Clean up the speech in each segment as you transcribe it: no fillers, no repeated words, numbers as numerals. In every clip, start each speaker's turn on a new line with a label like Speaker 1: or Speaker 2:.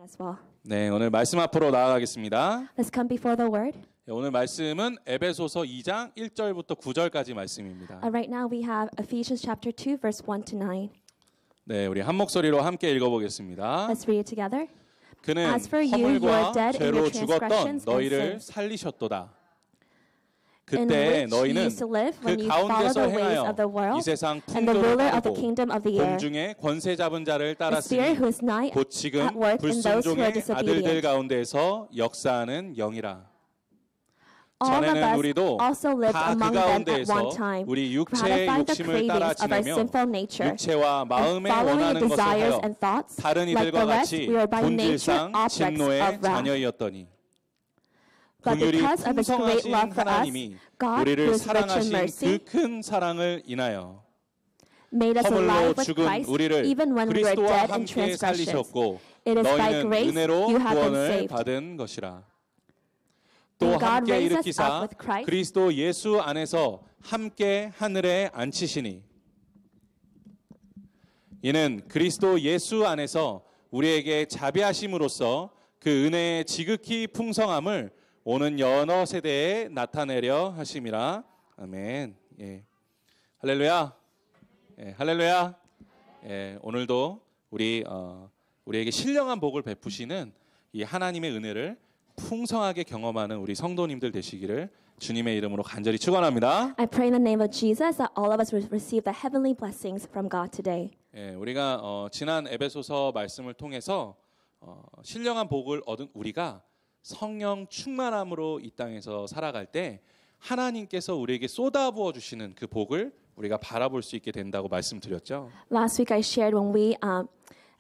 Speaker 1: as well.
Speaker 2: 네, 오늘 말씀 앞으로 나아가겠습니다.
Speaker 1: Let's come before the word.
Speaker 2: 네, 오늘 말씀은 에베소서 2장 1절부터 9절까지 말씀입니다.
Speaker 1: Right now we have Ephesians chapter 2 verse 1 to 9.
Speaker 2: 네, 우리 한 목소리로 함께 읽어보겠습니다.
Speaker 1: Let's read it together.
Speaker 2: 그는
Speaker 1: As for you, you are
Speaker 2: 허물과
Speaker 1: dead in
Speaker 2: 죄로
Speaker 1: your
Speaker 2: 죽었던
Speaker 1: transgressions and
Speaker 2: 너희를
Speaker 1: sins,
Speaker 2: 살리셨도다.
Speaker 1: in
Speaker 2: 그때
Speaker 1: which you
Speaker 2: 너희는
Speaker 1: used to live
Speaker 2: 그
Speaker 1: when you followed
Speaker 2: 가운데서
Speaker 1: the ways
Speaker 2: 행하여
Speaker 1: of the
Speaker 2: 이
Speaker 1: world
Speaker 2: 세상
Speaker 1: and the
Speaker 2: 풍조를
Speaker 1: ruler of the
Speaker 2: 따르고
Speaker 1: kingdom of the air,
Speaker 2: 공중에 권세 잡은 자를
Speaker 1: the spirit
Speaker 2: 따랐으니
Speaker 1: who is now
Speaker 2: 곧
Speaker 1: at
Speaker 2: 지금
Speaker 1: work in those who are
Speaker 2: 불순종의 아들들
Speaker 1: disobedient.
Speaker 2: 가운데서 역사하는 영이라.
Speaker 1: All of
Speaker 2: 전에는
Speaker 1: us
Speaker 2: 우리도
Speaker 1: also lived
Speaker 2: 다 그
Speaker 1: among them at
Speaker 2: 가운데에서
Speaker 1: one time,
Speaker 2: 우리 육체의
Speaker 1: gratifying the
Speaker 2: 욕심을
Speaker 1: cravings
Speaker 2: 따라
Speaker 1: of our
Speaker 2: 지내며
Speaker 1: sinful nature,
Speaker 2: 육체와
Speaker 1: and
Speaker 2: 마음에
Speaker 1: following
Speaker 2: 원하는
Speaker 1: the
Speaker 2: 것을
Speaker 1: desires
Speaker 2: 하여
Speaker 1: and thoughts.
Speaker 2: 다른
Speaker 1: Like
Speaker 2: 이들과
Speaker 1: the rest,
Speaker 2: 같이
Speaker 1: we are by nature
Speaker 2: 본질상
Speaker 1: objects
Speaker 2: 진노의
Speaker 1: of wrath.
Speaker 2: 자녀였더니
Speaker 1: But
Speaker 2: 긍휼이
Speaker 1: because of His great
Speaker 2: 풍성하신
Speaker 1: love for us,
Speaker 2: 하나님이
Speaker 1: God, who
Speaker 2: 우리를
Speaker 1: is rich in
Speaker 2: 사랑하신
Speaker 1: mercy,
Speaker 2: 그 큰 사랑을 인하여
Speaker 1: made us
Speaker 2: 허물로
Speaker 1: alive with
Speaker 2: 죽은
Speaker 1: Christ,
Speaker 2: 우리를
Speaker 1: even when we were
Speaker 2: 그리스도와
Speaker 1: dead in
Speaker 2: 함께
Speaker 1: transgressions.
Speaker 2: 살리셨고
Speaker 1: It is by
Speaker 2: 너희는
Speaker 1: grace
Speaker 2: 은혜로
Speaker 1: you have been
Speaker 2: 구원을
Speaker 1: saved.
Speaker 2: 받은 것이라. 또
Speaker 1: And God
Speaker 2: 함께
Speaker 1: raised us
Speaker 2: 일으키사
Speaker 1: up with Christ.
Speaker 2: 그리스도 예수 안에서 함께 하늘에 앉히시니 이는 그리스도 예수 안에서 우리에게 자비하심으로써 그 은혜의 지극히 풍성함을 오는 여러 세대에 나타내려 하심이라. 아멘. 예. 할렐루야. 예, 할렐루야. 예, 오늘도 우리에게 신령한 복을 베푸시는 이 하나님의 은혜를 풍성하게 경험하는 우리 성도님들 되시기를 주님의 이름으로 간절히 축원합니다.
Speaker 1: I pray in the name of Jesus that all of us will receive the heavenly blessings from God today.
Speaker 2: 예, 우리가 지난 에베소서 말씀을 통해서 신령한 복을 얻은 우리가 성령 충만함으로 이 땅에서 살아갈 때 하나님께서 우리에게 쏟아부어 주시는 그 복을 우리가 바라볼 수 있게 된다고 말씀드렸죠.
Speaker 1: Last week I shared when we,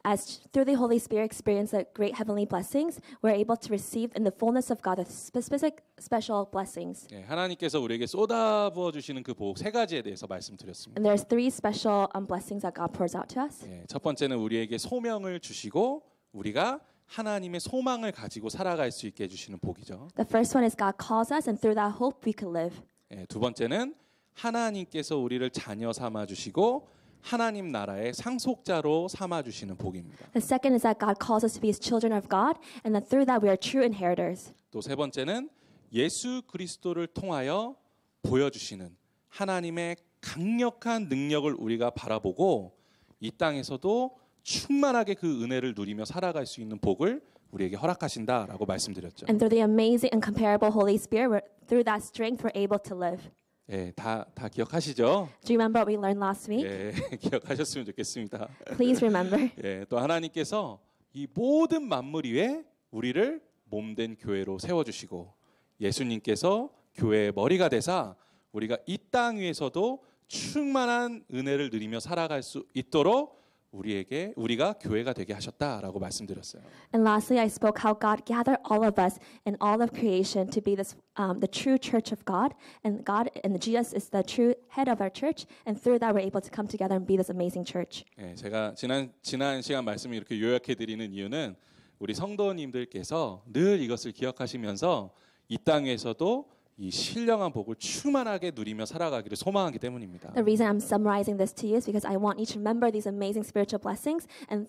Speaker 1: as through the Holy Spirit experience the great heavenly blessings, we're able to receive in the fullness of God the specific special blessings.
Speaker 2: 예, 하나님께서 우리에게 쏟아부어 주시는 그 복 세 가지에 대해서 말씀드렸습니다.
Speaker 1: And there's three special blessings that God pours out to us.
Speaker 2: 예, 첫 번째는 우리에게 소명을 주시고 우리가 하나님의 소망을 가지고 살아갈 수 있게 해주시는 복이죠.
Speaker 1: The first one is God calls us, and through that hope we can live.
Speaker 2: 예, 두 번째는 하나님께서 우리를 자녀 삼아 주시고 하나님 나라의 상속자로 삼아 주시는 복입니다.
Speaker 1: The second is that God calls us to be His children of God, and that through that we are true inheritors.
Speaker 2: 또 세 번째는 예수 그리스도를 통하여 보여주시는 하나님의 강력한 능력을 우리가 바라보고 이 땅에서도 충만하게 그 은혜를 누리며 살아갈 수 있는 복을 우리에게 허락하신다라고 말씀드렸죠.
Speaker 1: And through the amazing and comparable Holy Spirit, through that strength we're able to live.
Speaker 2: 예, 다 기억하시죠?
Speaker 1: Do you remember what we learned last week?
Speaker 2: 예, 기억하셨으면 좋겠습니다.
Speaker 1: Please remember.
Speaker 2: 예, 또 하나님께서 이 모든 만물 위에 우리를 몸된 교회로 세워주시고 예수님께서 교회의 머리가 되사 우리가 이 땅 위에서도 충만한 은혜를 누리며 살아갈 수 있도록 우리가 교회가 되게 하셨다라고 말씀드렸어요.
Speaker 1: And lastly, I spoke how God gathered all of us and all of creation to be this, the true church of God, and Jesus is the true head of our church, and through that we're able to come together and be this amazing church.
Speaker 2: 예, 제가 지난 시간 말씀을 이렇게 요약해 드리는 이유는 우리 성도님들께서 늘 이것을 기억하시면서 이 땅에서도 이 신령한 복을 충만하게 누리며 살아가기를 소망하기 때문입니다.
Speaker 1: The reason I'm summarizing this to you is because I want you to remember these amazing spiritual blessings and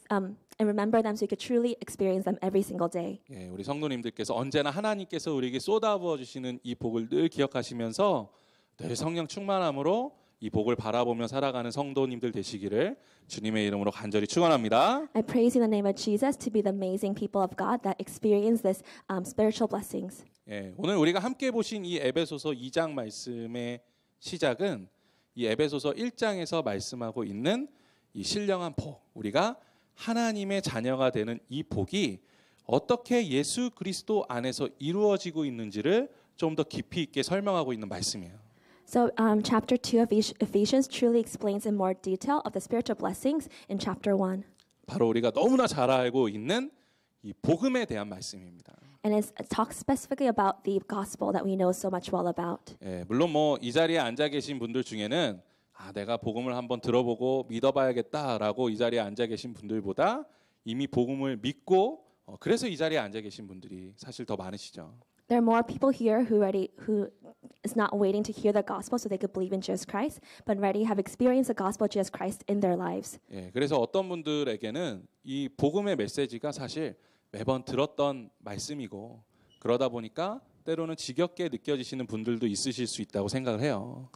Speaker 1: remember them so you could truly experience them every single day.
Speaker 2: 예, 우리 성도님들께서 언제나 하나님께서 우리에게 쏟아부어 주시는 이 복을 늘 기억하시면서 늘 성령 충만함으로 이 복을 바라보며 살아가는 성도님들 되시기를 주님의 이름으로 간절히 축원합니다.
Speaker 1: I praise you in the name of Jesus to be the amazing people of God that experience this spiritual blessings.
Speaker 2: 예, 오늘 우리가 함께 보신 이 에베소서 2장 말씀의 시작은 이 에베소서 1장에서 말씀하고 있는 이 신령한 복, 우리가 하나님의 자녀가 되는 이 복이 어떻게 예수 그리스도 안에서 이루어지고 있는지를 좀 더 깊이 있게 설명하고 있는 말씀이에요.
Speaker 1: So chapter 2 of Ephesians truly explains in more detail of the spiritual blessings in chapter 1.
Speaker 2: 바로 우리가 너무나 잘 알고 있는 이 복음에 대한 말씀입니다.
Speaker 1: And it talks specifically about the gospel that we know so much well about.
Speaker 2: 예, 물론 이 자리에 앉아 계신 분들 중에는 내가 복음을 한번 들어보고 믿어봐야겠다라고 이 자리에 앉아 계신 분들보다 이미 복음을 믿고 그래서 이 자리에 앉아 계신 분들이 사실 더 많으시죠.
Speaker 1: There are more people here who is not waiting to hear the gospel so they could believe in Jesus Christ, but already have experienced the gospel of Jesus Christ in their lives.
Speaker 2: 예, 그래서 어떤 분들에게는 이 복음의 메시지가 사실 매번 들었던 말씀이고 그러다 보니까 때로는 지겹게 느껴지시는 분들도 있으실 수 있다고 생각을 해요.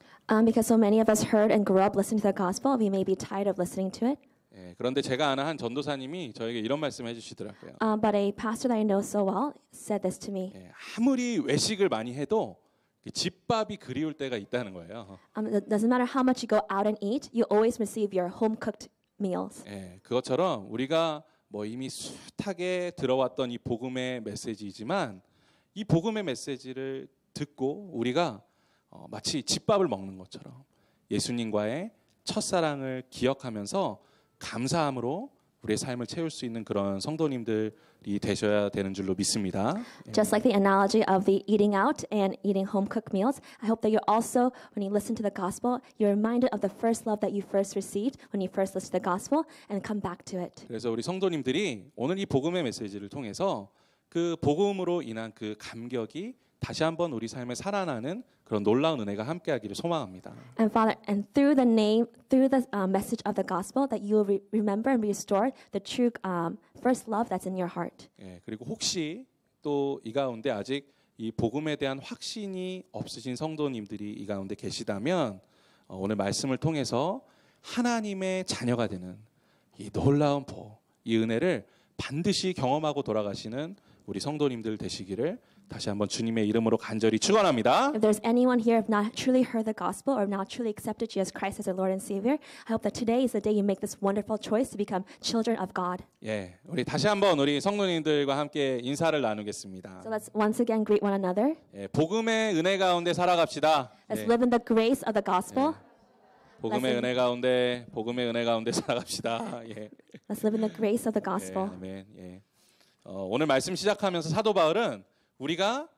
Speaker 1: Because so many of us heard and grew up listening to the gospel, we may be tired of listening to it.
Speaker 2: 예, 그런데 제가 아는 한 전도사님이 저에게 이런 말씀을 해주시더라고요.
Speaker 1: But a pastor that I know so well said this to me.
Speaker 2: 예, 아무리 외식을 많이 해도 집밥이 그리울 때가 있다는 거예요.
Speaker 1: It doesn't matter how much you go out and eat, you always receive your home-cooked meals.
Speaker 2: 예, 그것처럼 우리가 뭐 이미 숱하게 들어왔던 이 복음의 메시지이지만 이 복음의 메시지를 듣고 우리가 마치 집밥을 먹는 것처럼 예수님과의 첫사랑을 기억하면서 감사함으로 우리의 삶을 채울 수 있는 그런 성도님들이 되셔야 되는 줄로 믿습니다.
Speaker 1: Just like the analogy of the eating out and eating home-cooked meals, I hope that you're also, when you listen to the gospel, you're reminded of the first love that you first received when you first listened to the gospel and come back to it.
Speaker 2: 그래서 우리 성도님들이 오늘 이 복음의 메시지를 통해서 그 복음으로 인한 그 감격이 다시 한번 우리 삶에 살아나는 그런 놀라운 은혜가 함께하기를 소망합니다.
Speaker 1: And Father, and through the message of the gospel, that you will remember and restore the true first love that's in your heart.
Speaker 2: 예, 그리고 혹시 또 이 가운데 아직 이 복음에 대한 확신이 없으신 성도님들이 이 가운데 계시다면 오늘 말씀을 통해서 하나님의 자녀가 되는 이 놀라운 복, 이 은혜를 반드시 경험하고 돌아가시는 우리 성도님들 되시기를 다시 한번 주님의 이름으로 간절히 축원합니다.
Speaker 1: If there's anyone here who have not truly heard the gospel or have not truly accepted Jesus Christ as their Lord and Savior, I hope that today is the day you make this wonderful choice to become children of God.
Speaker 2: 예, 우리 다시 한번 우리 성도님들과 함께 인사를 나누겠습니다.
Speaker 1: So let's once again greet one another.
Speaker 2: 예, 복음의 은혜 가운데 살아갑시다.
Speaker 1: Let's
Speaker 2: 예,
Speaker 1: live in the grace of the gospel.
Speaker 2: 복음의 은혜 가운데 살아갑시다. 예.
Speaker 1: Let's live in the grace of the
Speaker 2: 예,
Speaker 1: gospel.
Speaker 2: 아멘. 예. 오늘 말씀 시작하면서 사도 바울은 우리가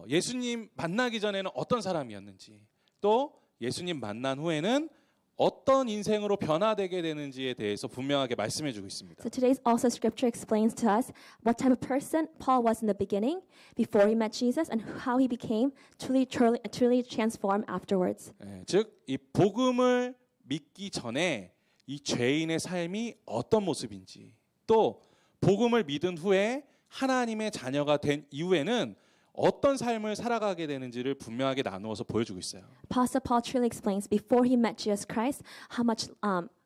Speaker 2: 예수님 만나기 전에는 어떤 사람이었는지 또 예수님 만난 후에는 어떤 인생으로 변화되게 되는지에 대해서 분명하게 말씀해 주고 있습니다.
Speaker 1: So today's also scripture explains to us what type of person Paul was in the beginning before he met Jesus and how he became truly transformed afterwards.
Speaker 2: 예, 즉 이 복음을 믿기 전에 이 죄인의 삶이 어떤 모습인지 또 복음을 믿은 후에 하나님의 자녀가 된 이후에는 어떤 삶을 살아가게 되는지를 분명하게 나누어서 보여주고 있어요.
Speaker 1: Apostle Paul truly explains before he met Jesus Christ how much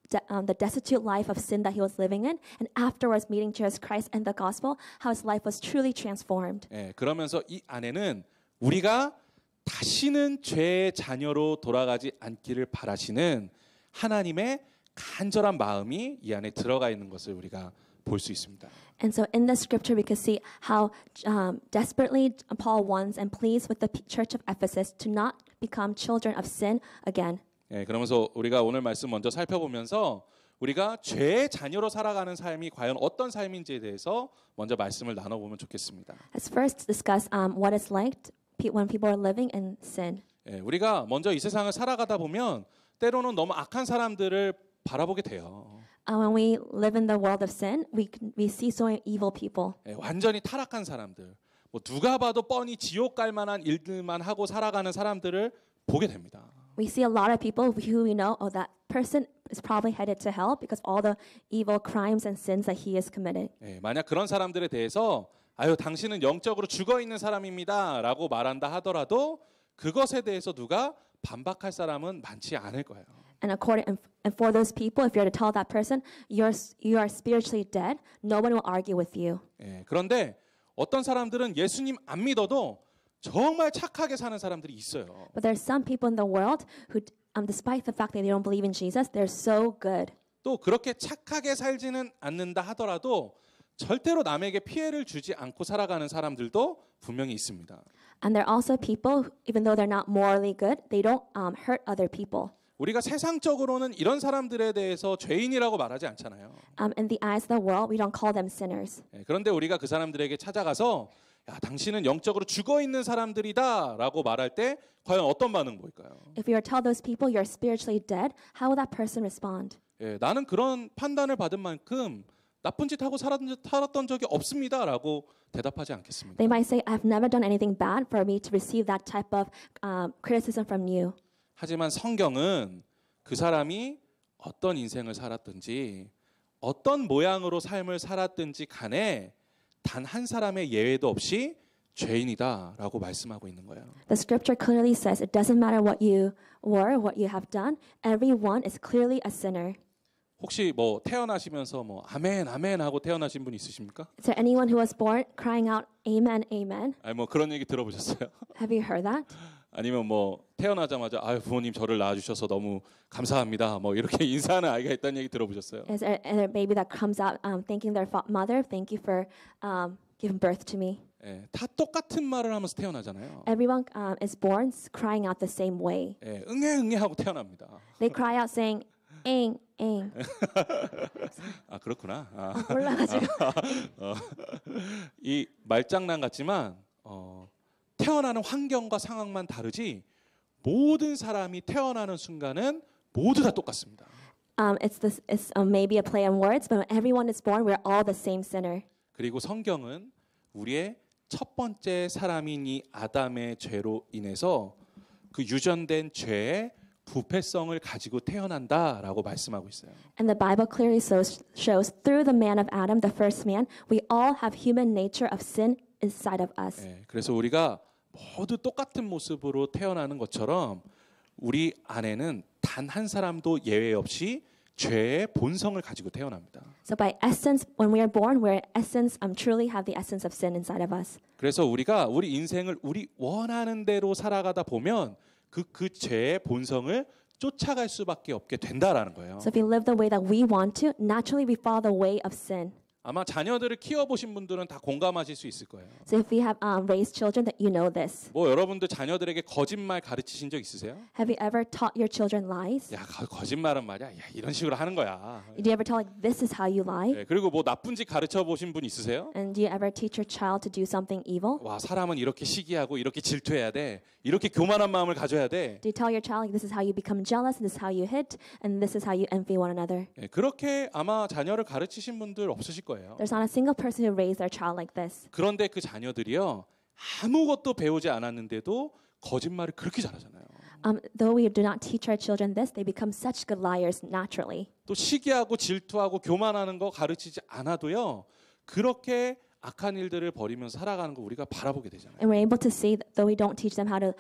Speaker 1: the destitute life of sin that he was living in, and afterwards meeting Jesus Christ and the gospel, how his life was truly transformed.
Speaker 2: 예, 그러면서 이 안에는 우리가 다시는 죄의 자녀로 돌아가지 않기를 바라시는 하나님의 간절한 마음이 이 안에 들어가 있는 것을 우리가 볼 수 있습니다.
Speaker 1: And so in this scripture we can see how desperately Paul wants and pleads with the church of Ephesus to not become children of sin again.
Speaker 2: 예, 그러면서 우리가 오늘 말씀 먼저 살펴보면서 우리가 죄의 자녀로 살아가는 삶이 과연 어떤 삶인지에 대해서 먼저 말씀을 나눠보면 좋겠습니다.
Speaker 1: Let's first discuss what it's like when people are living in sin.
Speaker 2: 예, 우리가 먼저 이 세상을 살아가다 보면 때로는 너무 악한 사람들을 바라보게 돼요.
Speaker 1: When we live in the world of sin, we see so many evil people.
Speaker 2: 예, 완전히 타락한 사람들, 뭐 누가 봐도 뻔히 지옥 갈 만한 일들만 하고 살아가는 사람들을 보게 됩니다.
Speaker 1: We see a lot of people who we know, oh, that person is probably headed to hell because of all the evil crimes and sins that he has committed.
Speaker 2: 예, 만약 그런 사람들에 대해서 아유 당신은 영적으로 죽어 있는 사람입니다라고 말한다 하더라도 그것에 대해서 누가 반박할 사람은 많지 않을 거예요.
Speaker 1: And for those people, if you're to tell that person you are spiritually dead, no one will argue with you.
Speaker 2: 예, 그런데 어떤 사람들은 예수님 안 믿어도 정말 착하게 사는 사람들이 있어요.
Speaker 1: But there's some people in the world who, despite the fact that they don't believe in Jesus, they're so good.
Speaker 2: 또 그렇게 착하게 살지는 않는다 하더라도 절대로 남에게 피해를 주지 않고 살아가는 사람들도 분명히 있습니다.
Speaker 1: And there are also people, even though they're not morally good, they don't hurt other people.
Speaker 2: 우리가 세상적으로는 이런 사람들에 대해서 죄인이라고 말하지 않잖아요.
Speaker 1: In the eyes of the world, we don't call them sinners.
Speaker 2: 예, 그런데 우리가 그 사람들에게 찾아가서 야, 당신은 영적으로 죽어 있는 사람들이다라고 말할 때 과연 어떤 반응 보일까요?
Speaker 1: If you were to tell those people you're spiritually dead, how will that person respond?
Speaker 2: 예, 나는 그런 판단을 받은 만큼 나쁜 짓 하고 살았던 적이 없습니다라고 대답하지 않겠습니다.
Speaker 1: They might say, I've never done anything bad for me to receive that type of criticism from you.
Speaker 2: 하지만 성경은 그 사람이 어떤 인생을 살았든지 어떤 모양으로 삶을 살았든지 간에 단 한 사람의 예외도 없이 죄인이다라고 말씀하고 있는 거예요.
Speaker 1: The scripture clearly says it doesn't matter what you were, what you have done, everyone is clearly a sinner.
Speaker 2: 혹시 뭐 태어나시면서 뭐 아멘 아멘 하고 태어나신 분 있으십니까?
Speaker 1: Is there anyone who was born crying out amen, amen?
Speaker 2: 아니 뭐 그런 얘기 들어보셨어요?
Speaker 1: Have you heard that?
Speaker 2: 아니면 뭐 태어나자마자 아유 부모님 저를 낳아주셔서 너무 감사합니다. 뭐 이렇게 인사하는 아이가 있다는 얘기 들어보셨어요?
Speaker 1: Is there a baby that comes out thanking their mother, thank you for giving birth to me?
Speaker 2: 예, 다 똑같은 말을 하면서 태어나잖아요.
Speaker 1: Everyone is born crying out the same way.
Speaker 2: 예, 응애 응애 하고 태어납니다.
Speaker 1: They cry out saying, eng, eng.
Speaker 2: 아 그렇구나.
Speaker 1: 몰라가지고.
Speaker 2: 이 말장난 같지만 태어나는 환경과 상황만 다르지 모든 사람이 태어나는 순간은 모두 다 똑같습니다.
Speaker 1: It's maybe a play on words, but when everyone is born, we're all the same sinner.
Speaker 2: 그리고 성경은 우리의 첫 번째 사람인 이 아담의 죄로 인해서 그 유전된 죄의 부패성을 가지고 태어난다라고 말씀하고 있어요.
Speaker 1: And the Bible clearly shows through the man of Adam, the first man, we all have human nature of sin inside of us.
Speaker 2: 예, 그래서 우리가 모두 똑같은 모습으로 태어나는 것처럼 우리 안에는 단 한 사람도 예외 없이 죄의 본성을 가지고 태어납니다.
Speaker 1: So by essence, when we are born, we're essence truly have the essence of sin inside of us.
Speaker 2: 그래서 우리가 우리 인생을 우리 원하는 대로 살아가다 보면 그 죄의 본성을 쫓아갈 수밖에 없게 된다라는 거예요.
Speaker 1: So if we live the way that we want to, naturally we follow the way of sin.
Speaker 2: 아마 자녀들을 키워보신 분들은 다 공감하실 수 있을 거예요.
Speaker 1: So if we have raised children, that you know this.
Speaker 2: 뭐 여러분들 자녀들에게 거짓말 가르치신 적 있으세요?
Speaker 1: Have you ever taught your children lies?
Speaker 2: 야 거짓말은 말이야. 야, 이런 식으로 하는 거야.
Speaker 1: Did you ever tell like this is how you lie?
Speaker 2: 네, 그리고 뭐 나쁜 짓 가르쳐 보신 분 있으세요?
Speaker 1: And do you ever teach your child to do something evil?
Speaker 2: 와 사람은 이렇게 시기하고 이렇게 질투해야 돼. 이렇게 교만한 마음을 가져야 돼.
Speaker 1: Do you tell your child like this is how you become jealous, and this is how you hit, and this is how you envy one another?
Speaker 2: 네, 그렇게 아마 자녀를 가르치신 분들 없으실 거예요.
Speaker 1: There's not a single person who raised their child like this.
Speaker 2: 그런데 그 자녀들이요 아무것도 배우지 않았는데도 거짓말을 그렇게 잘하잖아요.
Speaker 1: Though we do not teach our children this, they become such good liars naturally.
Speaker 2: 또 시기하고 질투하고 교만하는 거 가르치지 않아도요 그렇게 악한 일들을 벌이면서 살아가는 거 우리가 바라보게 되잖아요.
Speaker 1: And we're able to see that though we don't teach them how to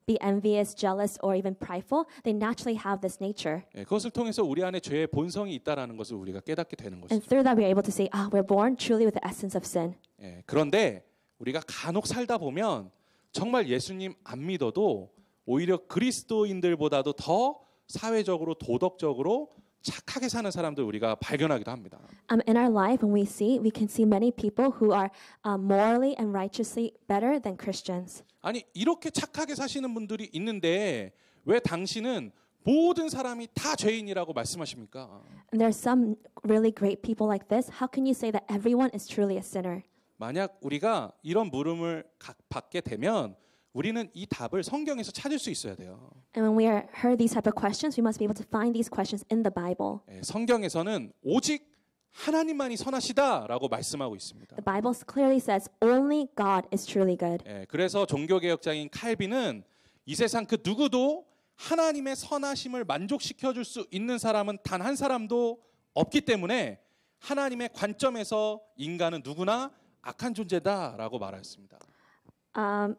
Speaker 1: be envious, jealous, or even prideful, they naturally have this nature.
Speaker 2: 예, 그것을 통해서 우리 안에 죄의 본성이 있다라는 것을 우리가 깨닫게 되는
Speaker 1: And
Speaker 2: 것이죠.
Speaker 1: through that, we're able to say, we're born truly with the essence of sin.
Speaker 2: 예, 그런데 우리가 간혹 살다 보면 정말 예수님 안 믿어도 오히려 그리스도인들보다도 더 사회적으로 도덕적으로 착하게 사는 사람들 우리가 발견하기도 합니다.
Speaker 1: In our life, when we can see many people who are morally and righteously better than Christians.
Speaker 2: 아니 이렇게 착하게 사시는 분들이 있는데 왜 당신은 모든 사람이 다 죄인이라고 말씀하십니까?
Speaker 1: And there are some really great people like this. How can you say that everyone is truly a sinner?
Speaker 2: 만약 우리가 이런 물음을 받게 되면 우리는 이 답을 성경에서 찾을 수 있어야 돼요.
Speaker 1: And when we heard these type of questions, we must be able to find these questions in the Bible.
Speaker 2: 예, 성경에서는 오직 하나님만이 선하시다라고 말씀하고 있습니다.
Speaker 1: The Bible clearly says only God is truly good.
Speaker 2: 예, 그래서 종교개혁자인 칼빈은 이 세상 그 누구도 하나님의 선하심을 만족시켜 줄 수 있는 사람은 단 한 사람도 없기 때문에 하나님의 관점에서 인간은 누구나 악한 존재다라고 말했습니다.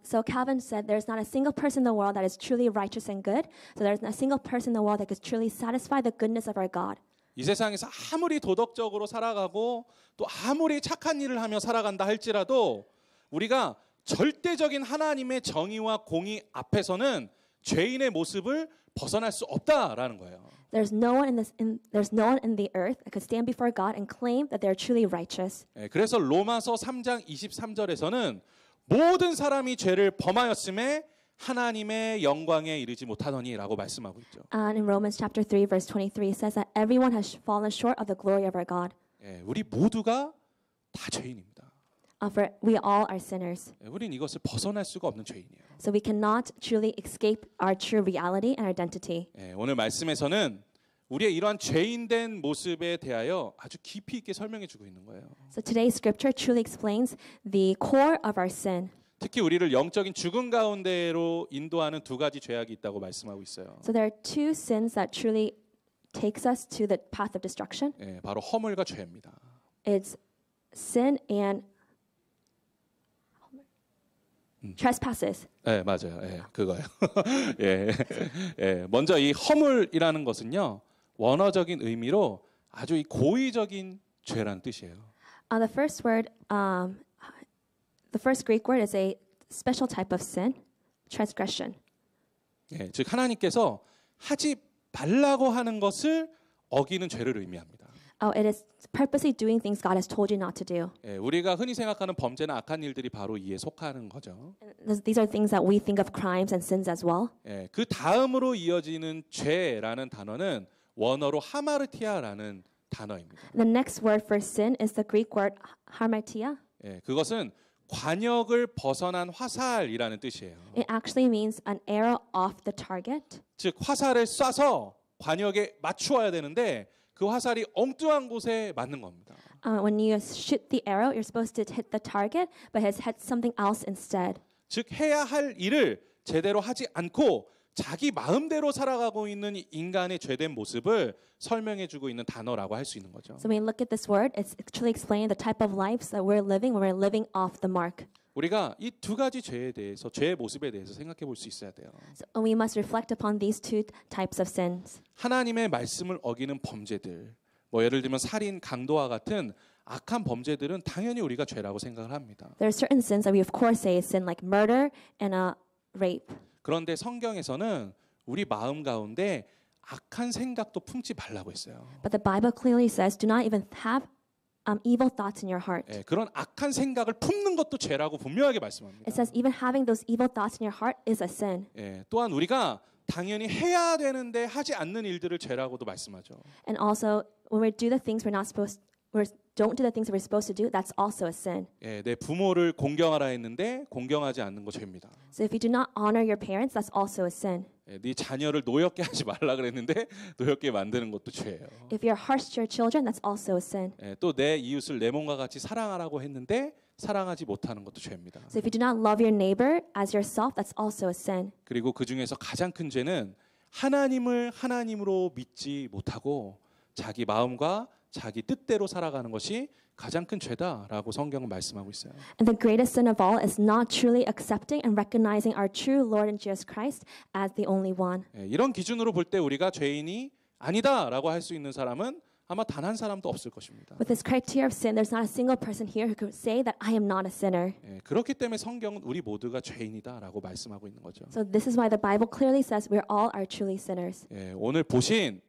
Speaker 1: So Calvin said there's not a single person in the world that is truly righteous and good. So there's not a single person in the world that could truly satisfy the goodness of our God.
Speaker 2: 이 세상에서 아무리 도덕적으로 살아가고 또 아무리 착한 일을 하며 살아간다 할지라도 우리가 절대적인 하나님의 정의와 공의 앞에서는 죄인의 모습을 벗어날 수 없다라는 거예요.
Speaker 1: There's no one in the earth that could stand before God and claim that they're truly righteous.
Speaker 2: 예, 그래서 로마서 3장 23절에서는 모든 사람이 죄를 범하였음에 하나님의 영광에 이르지 못하더니라고 말씀하고 있죠.
Speaker 1: And in Romans chapter 3 verse 23 it says that everyone has fallen short of the glory of our God.
Speaker 2: 예, 우리 모두가 다 죄인입니다.
Speaker 1: For we all are sinners.
Speaker 2: 예, 우린 이것을 벗어날 수가 없는 죄인이에요.
Speaker 1: So we cannot truly escape our true reality and identity.
Speaker 2: 예, 오늘 말씀에서는 우리의 이러한 죄인된 모습에 대하여 아주 깊이 있게 설명해 주고 있는 거예요.
Speaker 1: So today's scripture truly explains the core of our sin.
Speaker 2: 특히 우리를 영적인 죽음 가운데로 인도하는 두 가지 죄악이 있다고 말씀하고 있어요.
Speaker 1: So there are two sins that truly takes us to the path of destruction.
Speaker 2: 예, 바로 허물과 죄입니다.
Speaker 1: It's sin and trespasses.
Speaker 2: 네, 맞아요. 예, 그거요. 예, 예, 먼저 이 허물이라는 것은요 원어적인 의미로 아주 이 고의적인 죄라는 뜻이에요.
Speaker 1: The first word, the first Greek word is a special type of sin, transgression.
Speaker 2: 예, 즉 하나님께서 하지 말라고 하는 것을 어기는 죄를 의미합니다.
Speaker 1: It is purposely doing things God has told you not to do.
Speaker 2: 예, 우리가 흔히 생각하는 범죄나 악한 일들이 바로 이에 속하는 거죠.
Speaker 1: These are things that we think of crimes and sins as well.
Speaker 2: 예, 그 다음으로 이어지는 죄라는 단어는 원어로 하마르티아라는 단어입니다.
Speaker 1: The next word for sin is the Greek word hamartia.
Speaker 2: 예, 그것은 관역을 벗어난 화살이라는 뜻이에요.
Speaker 1: It actually means an arrow off the target.
Speaker 2: 즉 화살을 쏴서 관역에 맞추어야 되는데 그 화살이 엉뚱한 곳에 맞는 겁니다.
Speaker 1: When you shoot the arrow, you're supposed to hit the target, but has hit something else instead.
Speaker 2: 즉 해야 할 일을 제대로 하지 않고 자기 마음대로 살아가고 있는 이 인간의 죄된 모습을 설명해주고 있는 단어라고 할 수 있는 거죠.
Speaker 1: So when we look at this word, it's actually explaining the type of lives that we're living when we're living off the mark.
Speaker 2: 우리가 이 두 가지 죄에 대해서 죄의 모습에 대해서 생각해 볼 수 있어야 돼요.
Speaker 1: So we must reflect upon these two types of sins.
Speaker 2: 하나님의 말씀을 어기는 범죄들, 뭐 예를 들면 살인, 강도와 같은 악한 범죄들은 당연히 우리가 죄라고 생각을 합니다.
Speaker 1: There are certain sins that we of course say is sin, like murder and rape.
Speaker 2: 그런데 성경에서는 우리 마음 가운데 악한 생각도 품지 말라고 했어요.
Speaker 1: But the Bible clearly says, do not even have evil thoughts in your heart.
Speaker 2: 예, 그런 악한 생각을 품는 것도 죄라고 분명하게 말씀합니다.
Speaker 1: It says even having those evil thoughts in your heart is a sin.
Speaker 2: 예, 또한 우리가 당연히 해야 되는데 하지 않는 일들을 죄라고도 말씀하죠.
Speaker 1: And also, when we do the things don't do the things that we're supposed to do, that's also a sin.
Speaker 2: 예, 내 부모를 공경하라 했는데 공경하지 않는 거 죄입니다.
Speaker 1: So if you do not honor your parents, that's also a sin.
Speaker 2: 예, 네 자녀를 노엽게 하지 말라 그랬는데 노엽게 만드는 것도 죄예요.
Speaker 1: If you're harsh to your children, that's also a sin.
Speaker 2: 예, 또 내 이웃을 내 몸과 같이 사랑하라고 했는데 사랑하지 못하는 것도 죄입니다.
Speaker 1: So if you do not love your neighbor as yourself, that's also a sin.
Speaker 2: 그리고 그 중에서 가장 큰 죄는 하나님을 하나님으로 믿지 못하고 자기 마음과 자기 뜻대로 살아가는 것이 가장 큰 죄다라고 성경은 말씀하고 있어요.
Speaker 1: And the greatest sin of all is not truly accepting and recognizing our true Lord and Jesus Christ as the only one.
Speaker 2: 예, 이런 기준으로 볼 때 우리가 죄인이 아니다라고 할 수 있는 사람은 아마 단 한 사람도 없을 것입니다.
Speaker 1: With this criteria of sin, there's not a single person here who could say that I am not a sinner.
Speaker 2: 예, 그렇기 때문에 성경은 우리 모두가 죄인이다라고 말씀하고 있는 거죠.
Speaker 1: So this is why the Bible clearly says we're all are truly sinners.
Speaker 2: 예, 오늘 보신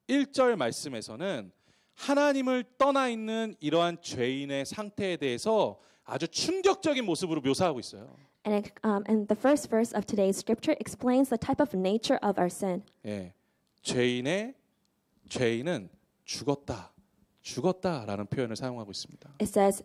Speaker 2: 1절 말씀에서는 하나님을 떠나 있는 이러한 죄인의 상태에 대해서 아주 충격적인 모습으로 묘사하고 있어요.
Speaker 1: And the first verse of today's scripture explains the type of nature of our sin.
Speaker 2: 예, 죄인은 죽었다라는 표현을 사용하고 있습니다.
Speaker 1: It says,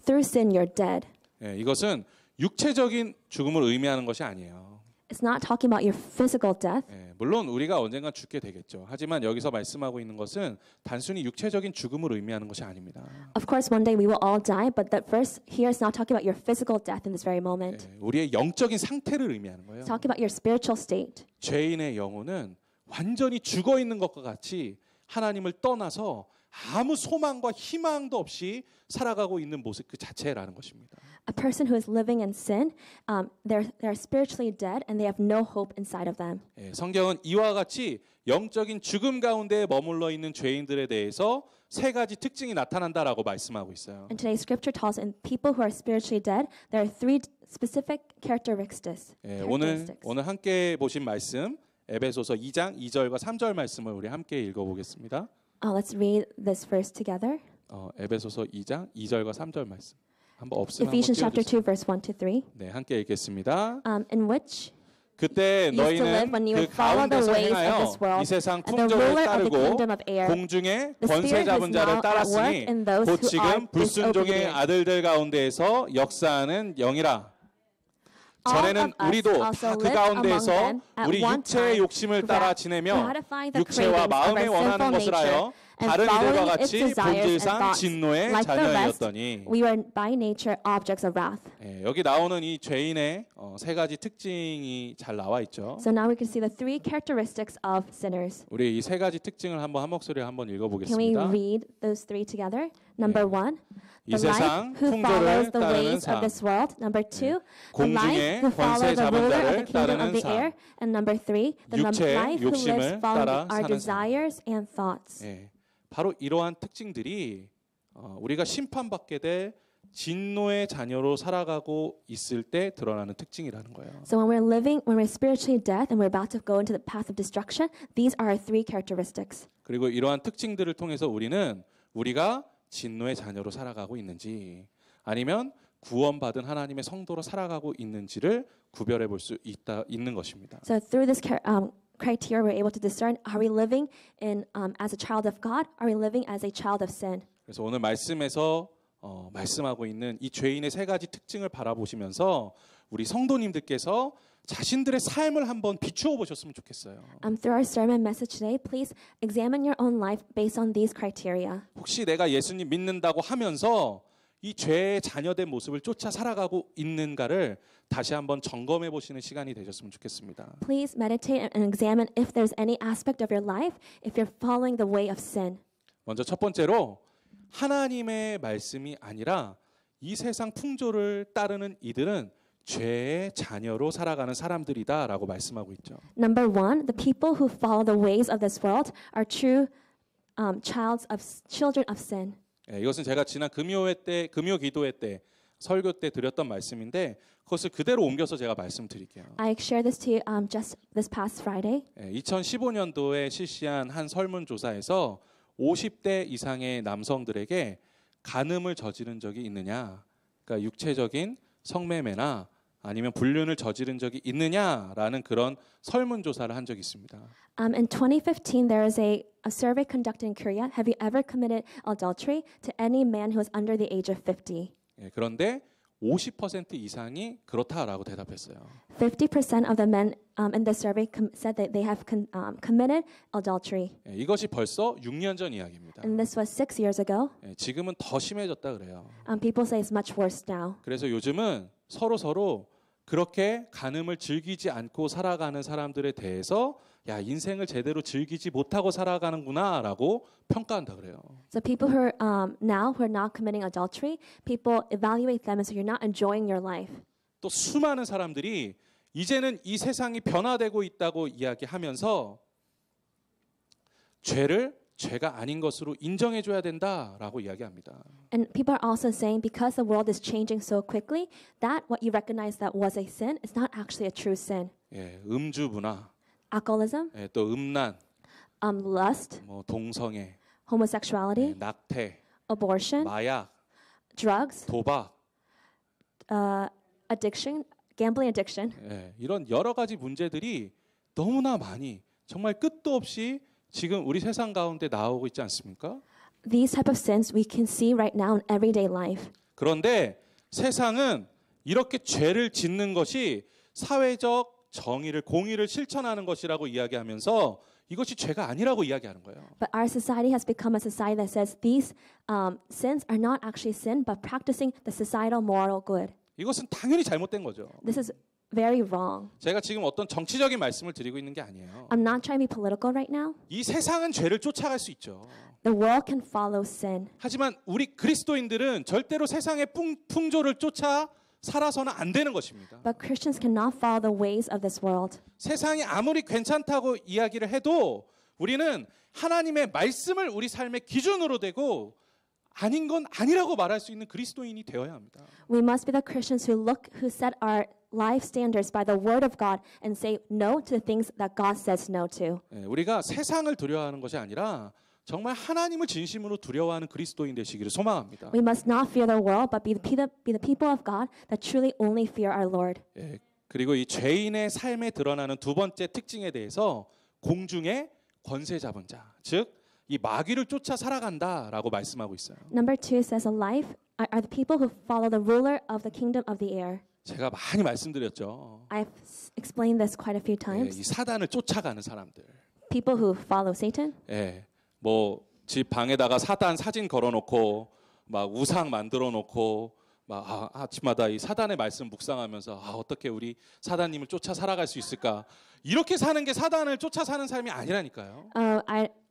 Speaker 1: through sin you're dead.
Speaker 2: 예, 이것은 육체적인 죽음을 의미하는 것이 아니에요.
Speaker 1: It's not talking about your physical death.
Speaker 2: 예, 물론 우리가 언젠가 죽게 되겠죠. 하지만 여기서 말씀하고 있는 것은 단순히 육체적인 죽음을 의미하는 것이 아닙니다.
Speaker 1: Of course, one day we will all die, but that verse here is not talking about your physical death in this very moment.
Speaker 2: 예, 우리의 영적인 상태를 의미하는 거예요.
Speaker 1: It's talking about your spiritual state.
Speaker 2: 죄인의 영혼은 완전히 죽어 있는 것과 같이 하나님을 떠나서 아무 소망과 희망도 없이 살아가고 있는 모습 그 자체라는 것입니다.
Speaker 1: A person who is living in sin, they're spiritually dead and they have no hope inside of them.
Speaker 2: 예, 성경은 이와 같이 영적인 죽음 가운데 머물러 있는 죄인들에 대해서 세 가지 특징이 나타난다라고 말씀하고 있어요.
Speaker 1: And today's scripture tells in people who are spiritually dead, there are three specific characteristics.
Speaker 2: 예, 오늘 함께 보신 말씀 에베소서 2장 2절과 3절 말씀을 우리 함께 읽어보겠습니다.
Speaker 1: Let's read this verse together.
Speaker 2: 에베소서 2장 2절과 3절 말씀. 한번 없으면
Speaker 1: Ephesians
Speaker 2: 한번
Speaker 1: chapter 2 verse 1 to 3.
Speaker 2: 네, 함께 읽겠습니다.
Speaker 1: In which
Speaker 2: 그때
Speaker 1: you used to live
Speaker 2: 너희는
Speaker 1: when you
Speaker 2: 그
Speaker 1: would follow the
Speaker 2: 가운데서
Speaker 1: ways of
Speaker 2: 행하여
Speaker 1: this world
Speaker 2: 이 세상
Speaker 1: and the
Speaker 2: 풍조를
Speaker 1: ruler of the
Speaker 2: 따르고
Speaker 1: kingdom of air.
Speaker 2: 공중에
Speaker 1: The
Speaker 2: 권세
Speaker 1: Spirit
Speaker 2: 잡은
Speaker 1: is
Speaker 2: 자를
Speaker 1: now at
Speaker 2: 따랐으니
Speaker 1: work in those
Speaker 2: 곧
Speaker 1: who
Speaker 2: 지금
Speaker 1: are
Speaker 2: 불순종의
Speaker 1: disobedient.
Speaker 2: 아들들 가운데에서 역사하는 영이라. 전에는
Speaker 1: All of us
Speaker 2: 우리도
Speaker 1: also
Speaker 2: 다 그
Speaker 1: lived
Speaker 2: 가운데서
Speaker 1: among them at
Speaker 2: 우리
Speaker 1: one
Speaker 2: 육체의
Speaker 1: time,
Speaker 2: 욕심을 따라 지내며
Speaker 1: gratifying the
Speaker 2: 육체와
Speaker 1: cravings of
Speaker 2: 마음에
Speaker 1: our
Speaker 2: 원하는
Speaker 1: sinful
Speaker 2: 것을 하여
Speaker 1: nature and
Speaker 2: 다른 이들과
Speaker 1: following its
Speaker 2: 같이
Speaker 1: desires and
Speaker 2: 본질상
Speaker 1: thoughts.
Speaker 2: 진노의
Speaker 1: Like the rest,
Speaker 2: 자녀이었더니.
Speaker 1: we were by nature objects of wrath.
Speaker 2: 예, 여기 나오는 이 죄인의 세 가지 특징이 잘 나와 있죠.
Speaker 1: So now we can see the three characteristics of sinners.
Speaker 2: 우리 이 세 가지 특징을 한번 한 목소리에 한번
Speaker 1: Can we
Speaker 2: 읽어보겠습니다.
Speaker 1: read those three together? Number one,
Speaker 2: 이
Speaker 1: the
Speaker 2: 세상
Speaker 1: life who follows
Speaker 2: 풍조를
Speaker 1: the
Speaker 2: 따르는
Speaker 1: ways of
Speaker 2: 삶.
Speaker 1: this world. Number two, the
Speaker 2: 공중의
Speaker 1: life who follows
Speaker 2: 권세
Speaker 1: the
Speaker 2: 잡은
Speaker 1: ruler of
Speaker 2: 자를
Speaker 1: the kingdom of
Speaker 2: 따르는
Speaker 1: the air. And number three, the
Speaker 2: 육체의
Speaker 1: life who lives
Speaker 2: 욕심을
Speaker 1: following
Speaker 2: 따라
Speaker 1: our
Speaker 2: 사는 삶.
Speaker 1: desires and thoughts.
Speaker 2: 예, 바로 이러한 특징들이 우리가 심판받게 될 진노의 자녀로 살아가고 있을 때 드러나는 특징이라는 거예요.
Speaker 1: So when we're spiritually dead and we're about to go into the path of destruction, these are our three characteristics.
Speaker 2: 그리고 이러한 특징들을 통해서 우리가 진노의 자녀로 살아가고 있는지 아니면 구원받은 하나님의 성도로 살아가고 있는지를 구별해 볼 수 있는 것입니다.
Speaker 1: So through this criteria, we're able to discern: are we living as a child of God? Are we living as a child of sin?
Speaker 2: 그래서 오늘 말씀에서 말씀하고 있는 이 죄인의 세 가지 특징을 바라보시면서 우리 성도님들께서 자신들의 삶을 한번 비추어 보셨으면 좋겠어요.
Speaker 1: Through our sermon message today, please examine your own life based on these criteria.
Speaker 2: 혹시 내가 예수님 믿는다고 하면서 이 죄의 자녀된 모습을 쫓아 살아가고 있는가를 다시 한번 점검해 보시는 시간이 되셨으면 좋겠습니다.
Speaker 1: Please meditate and examine if there's any aspect of your life if you're following the way of sin.
Speaker 2: 먼저 첫 번째로 하나님의 말씀이 아니라 이 세상 풍조를 따르는 이들은 죄의 자녀로 살아가는 사람들이다라고 말씀하고 있죠.
Speaker 1: Number one, the people who follow the ways of this world are true children of sin.
Speaker 2: 예, 이것은 제가 지난 금요 기도회 때 설교 때 드렸던 말씀인데 그것을 그대로 옮겨서 제가 말씀드릴게요.
Speaker 1: I shared this to you just this past Friday.
Speaker 2: 2015년도에 실시한 한 설문조사에서 50대 이상의 남성들에게 간음을 저지른 적이 있느냐, 그러니까 육체적인 성매매나 아니면 불륜을 저지른 적이 있느냐라는 그런 설문조사를 한 적이 있습니다.
Speaker 1: In 2015, there was a survey conducted in Korea. Have you ever committed adultery to any man who is under the age of 50?
Speaker 2: 예, 그런데 50% 이상이 그렇다라고 대답했어요.
Speaker 1: 50% of the men in the survey said that they have committed adultery.
Speaker 2: 예, 이것이 벌써 6년 전 이야기입니다.
Speaker 1: And this was 6 years ago.
Speaker 2: 예, 지금은 더 심해졌다 그래요.
Speaker 1: People say it's much worse now.
Speaker 2: 그래서 요즘은 서로 그렇게 간음을 즐기지 않고 살아가는 사람들에 대해서 야, 인생을 제대로 즐기지 못하고 살아가는구나라고 평가한다 그래요.
Speaker 1: So people who are not committing adultery, people evaluate them and so you're not enjoying your life.
Speaker 2: 또 수많은 사람들이 이제는 이 세상이 변화되고 있다고 이야기하면서 죄가 아닌 것으로 인정해 줘야 된다라고 이야기합니다.
Speaker 1: And people are also saying because the world is changing so quickly that what you recognize that was a sin is not actually a true sin.
Speaker 2: 예, 음주 문화,
Speaker 1: Alcoholism,
Speaker 2: 예, 또 음란,
Speaker 1: lust,
Speaker 2: 뭐 동성애,
Speaker 1: homosexuality,
Speaker 2: 예, 낙태,
Speaker 1: abortion,
Speaker 2: 마약,
Speaker 1: drugs,
Speaker 2: 도박,
Speaker 1: addiction, gambling addiction.
Speaker 2: 예, 이런 여러 가지 문제들이 너무나 많이 정말 끝도 없이 지금 우리 세상 가운데 나오고 있지 않습니까?
Speaker 1: These type of sins we can see right now in everyday life.
Speaker 2: 그런데 세상은 이렇게 죄를 짓는 것이 사회적 공의를 실천하는 것이라고 이야기하면서 이것이 죄가 아니라고 이야기하는 거예요.
Speaker 1: But our society has become a society that says these sins are not actually sin, but practicing the societal moral good.
Speaker 2: 이것은 당연히 잘못된 거죠.
Speaker 1: This is very wrong.
Speaker 2: 제가 지금 어떤 정치적인 말씀을 드리고 있는 게 아니에요.
Speaker 1: I'm not trying to be political right now.
Speaker 2: 이 세상은 죄를 쫓아갈 수 있죠.
Speaker 1: The world can follow sin.
Speaker 2: 하지만 우리 그리스도인들은 절대로 세상의 풍조를 쫓아 살아서는 안 되는 것입니다.
Speaker 1: But Christians cannot follow the ways of this world.
Speaker 2: 세상이 아무리 괜찮다고 이야기를 해도 우리는 하나님의 말씀을 우리 삶의 기준으로 대고 아닌 건 아니라고 말할 수 있는 그리스도인이 되어야 합니다.
Speaker 1: We must be the Christians who set our life standards by the word of God and say no to the things that God says no to.
Speaker 2: 우리가 세상을 두려워하는 것이 아니라 정말 하나님을 진심으로 두려워하는 그리스도인 되시기를 소망합니다.
Speaker 1: We must not fear the world, but be the people of God that truly only fear our Lord.
Speaker 2: 그리고 이 죄인의 삶에 드러나는 두 번째 특징에 대해서 공중의 권세 잡은 자, 즉 이 마귀를 쫓아 살아간다라고 말씀하고 있어요.
Speaker 1: Number 2 says a life are the people who follow the ruler of the kingdom of the air.
Speaker 2: 제가 많이 말씀드렸죠.
Speaker 1: I've explained this quite a few times.
Speaker 2: 이 사단을 쫓아가는 사람들.
Speaker 1: People who follow Satan.
Speaker 2: 뭐 집 방에다가 사단 사진 걸어놓고 막 우상 만들어놓고 막 아침마다 이 사단의 말씀 묵상하면서 어떻게 우리 사단님을 쫓아 살아갈 수 있을까? 이렇게 사는 게 사단을 쫓아 사는 삶이 아니라니까요.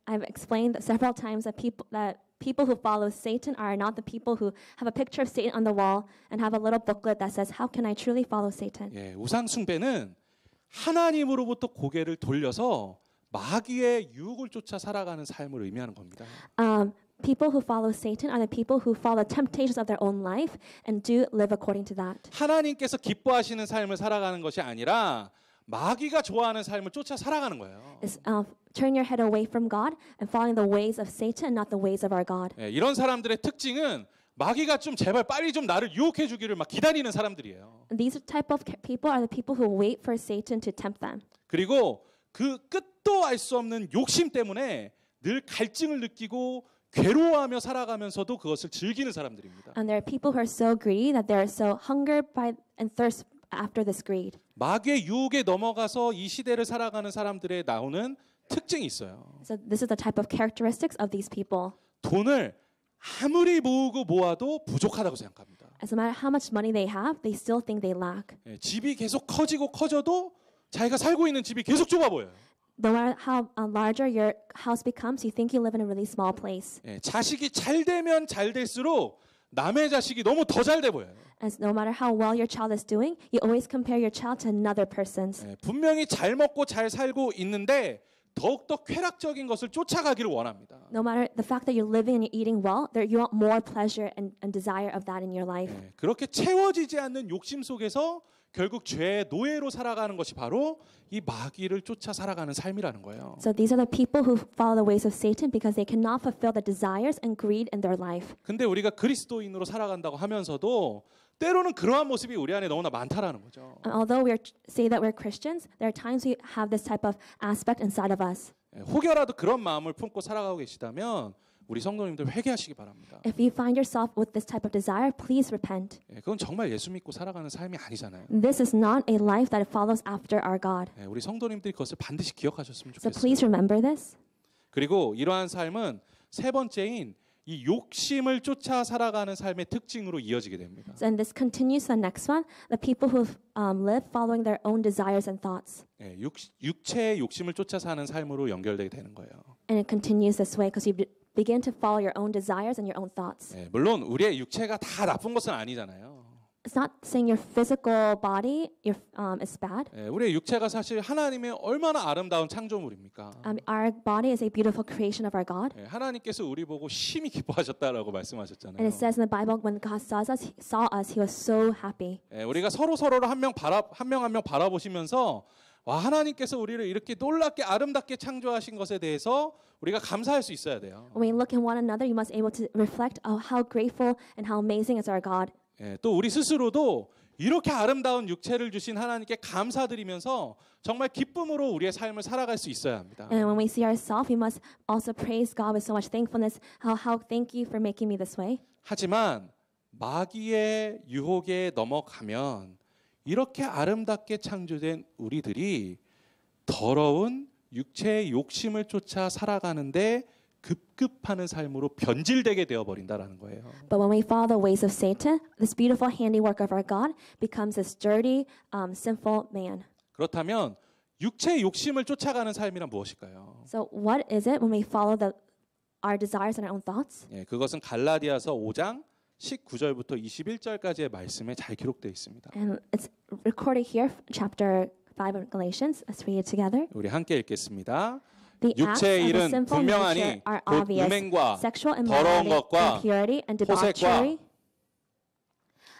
Speaker 1: I've explained that several times that people who follow Satan are not the people who have a picture of Satan on the wall and have a little booklet that says, "How can I truly follow Satan?"
Speaker 2: 예, 우상 숭배는 하나님으로부터 고개를 돌려서 마귀의 유혹을 쫓아 살아가는 삶을 의미하는 겁니다.
Speaker 1: People who follow Satan are the people who follow the temptations of their own life and do live according to that.
Speaker 2: 하나님께서 기뻐하시는 삶을 살아가는 것이 아니라 마귀가 좋아하는 삶을 쫓아 살아가는 거예요.
Speaker 1: Is turn your head away from God and following the ways of Satan, not the ways of our God.
Speaker 2: 예, 이런 사람들의 특징은 마귀가 좀 제발 빨리 좀 나를 유혹해 주기를 막 기다리는 사람들이에요.
Speaker 1: These type of people are the people who wait for Satan to tempt them.
Speaker 2: 그리고 그 끝도 알 수 없는 욕심 때문에 늘 갈증을 느끼고 괴로워하며 살아가면서도 그것을 즐기는 사람들입니다.
Speaker 1: And there are people who are so greedy that they are so hungered by and thirst after this greed.
Speaker 2: 마귀의 유혹에 넘어가서 이 시대를 살아가는 사람들의 나오는 특징이 있어요.
Speaker 1: So this is the type of characteristics of these people.
Speaker 2: 돈을 아무리 모으고 모아도 부족하다고 생각합니다.
Speaker 1: As no matter how much money they have, they still think they lack.
Speaker 2: 예, 집이 계속 커지고 커져도 자기가 살고 있는 집이 계속 좁아 보여요.
Speaker 1: No matter how larger your house becomes, you think you live in a really small place.
Speaker 2: 예, 자식이 잘 되면 잘 될수록 남의 자식이 너무 더 잘 돼 보여요.
Speaker 1: As no matter how well your child is doing, you always compare your child to another person's.
Speaker 2: 예, 분명히 잘 먹고 잘 살고 있는데 더욱더 쾌락적인 것을 쫓아가기를 원합니다.
Speaker 1: No matter the fact that you're living and you're eating well, you want more pleasure and desire of that in your life.
Speaker 2: 예, 그렇게 채워지지 않는 욕심 속에서 결국 죄의 노예로 살아가는 것이 바로 이 마귀를 쫓아 살아가는 삶이라는 거예요.
Speaker 1: So these are the people who follow the ways of Satan because they cannot fulfill the desires and greed in their life.
Speaker 2: 근데 우리가 그리스도인으로 살아간다고 하면서도 때로는 그러한 모습이 우리 안에 너무나 많다라는 거죠.
Speaker 1: And although we say that we're Christians, there are times we have this type of aspect inside of us.
Speaker 2: 예, 혹여라도 그런 마음을 품고 살아가고 계시다면 우리 성도님들 회개하시기 바랍니다.
Speaker 1: If you find yourself with this type of desire, please repent.
Speaker 2: 예, 그건 정말 예수 믿고 살아가는 삶이 아니잖아요.
Speaker 1: This is not a life that follows after our God.
Speaker 2: 예, 우리 성도님들이 그것을 반드시 기억하셨으면
Speaker 1: So
Speaker 2: 좋겠어요.
Speaker 1: please remember this.
Speaker 2: 그리고 이러한 삶은 세 번째인 이 욕심을 쫓아 살아가는 삶의 특징으로 이어지게 됩니다.
Speaker 1: So, and this continues to the next one, the people who live following their own desires and thoughts.
Speaker 2: 예, 육체의 욕심을 쫓아 사는 삶으로 연결되게 되는 거예요.
Speaker 1: And it continues this way because you begin to follow your own desires and your own thoughts.
Speaker 2: 예, 물론 우리의 육체가 다 나쁜 것은 아니잖아요.
Speaker 1: It's not saying your physical body is bad.
Speaker 2: 예, 우리의 육체가 사실 하나님의 얼마나 아름다운 창조물입니까?
Speaker 1: Our body is a beautiful creation of our God.
Speaker 2: 예, 하나님께서 우리 보고 심히 기뻐하셨다라고 말씀하셨잖아요.
Speaker 1: And it says in the Bible, when God saw us, He was so happy.
Speaker 2: 예, 우리가 서로를 한 명 한 명 바라보시면서 와, 하나님께서 우리를 이렇게 놀랍게 아름답게 창조하신 것에 대해서 우리가 감사할 수 있어야 돼요.
Speaker 1: When we look at one another, you must be able to reflect how grateful and how amazing is our God.
Speaker 2: 예, 또 우리 스스로도 이렇게 아름다운 육체를 주신 하나님께 감사드리면서 정말 기쁨으로 우리의 삶을 살아갈 수 있어야 합니다.
Speaker 1: And when we see ourselves, we must also praise God with so much thankfulness. How thank you for making me this way.
Speaker 2: 하지만 마귀의 유혹에 넘어가면 이렇게 아름답게 창조된 우리들이 더러운 육체의 욕심을 쫓아 살아가는데 급급하는 삶으로 변질되게 되어 버린다라는 거예요.
Speaker 1: But when we follow the ways of Satan, this beautiful handiwork of our God becomes this dirty, sinful man.
Speaker 2: 그렇다면 육체의 욕심을 쫓아가는 삶이란 무엇일까요?
Speaker 1: So what is it when we follow our desires and our own thoughts?
Speaker 2: 예, 그것은 갈라디아서 5장 19절부터 21절까지의 말씀에 잘 기록되어 있습니다.
Speaker 1: And it's recorded here, chapter 5 of Galatians. Let's read it together.
Speaker 2: 우리 함께 읽겠습니다.
Speaker 1: The acts
Speaker 2: 육체의
Speaker 1: of the
Speaker 2: 일은
Speaker 1: sinful nature
Speaker 2: 분명하니
Speaker 1: are
Speaker 2: 곧
Speaker 1: obvious:
Speaker 2: 음행과
Speaker 1: sexual
Speaker 2: 더러운
Speaker 1: immorality,
Speaker 2: 것과
Speaker 1: impurity, and
Speaker 2: 호색과
Speaker 1: debauchery,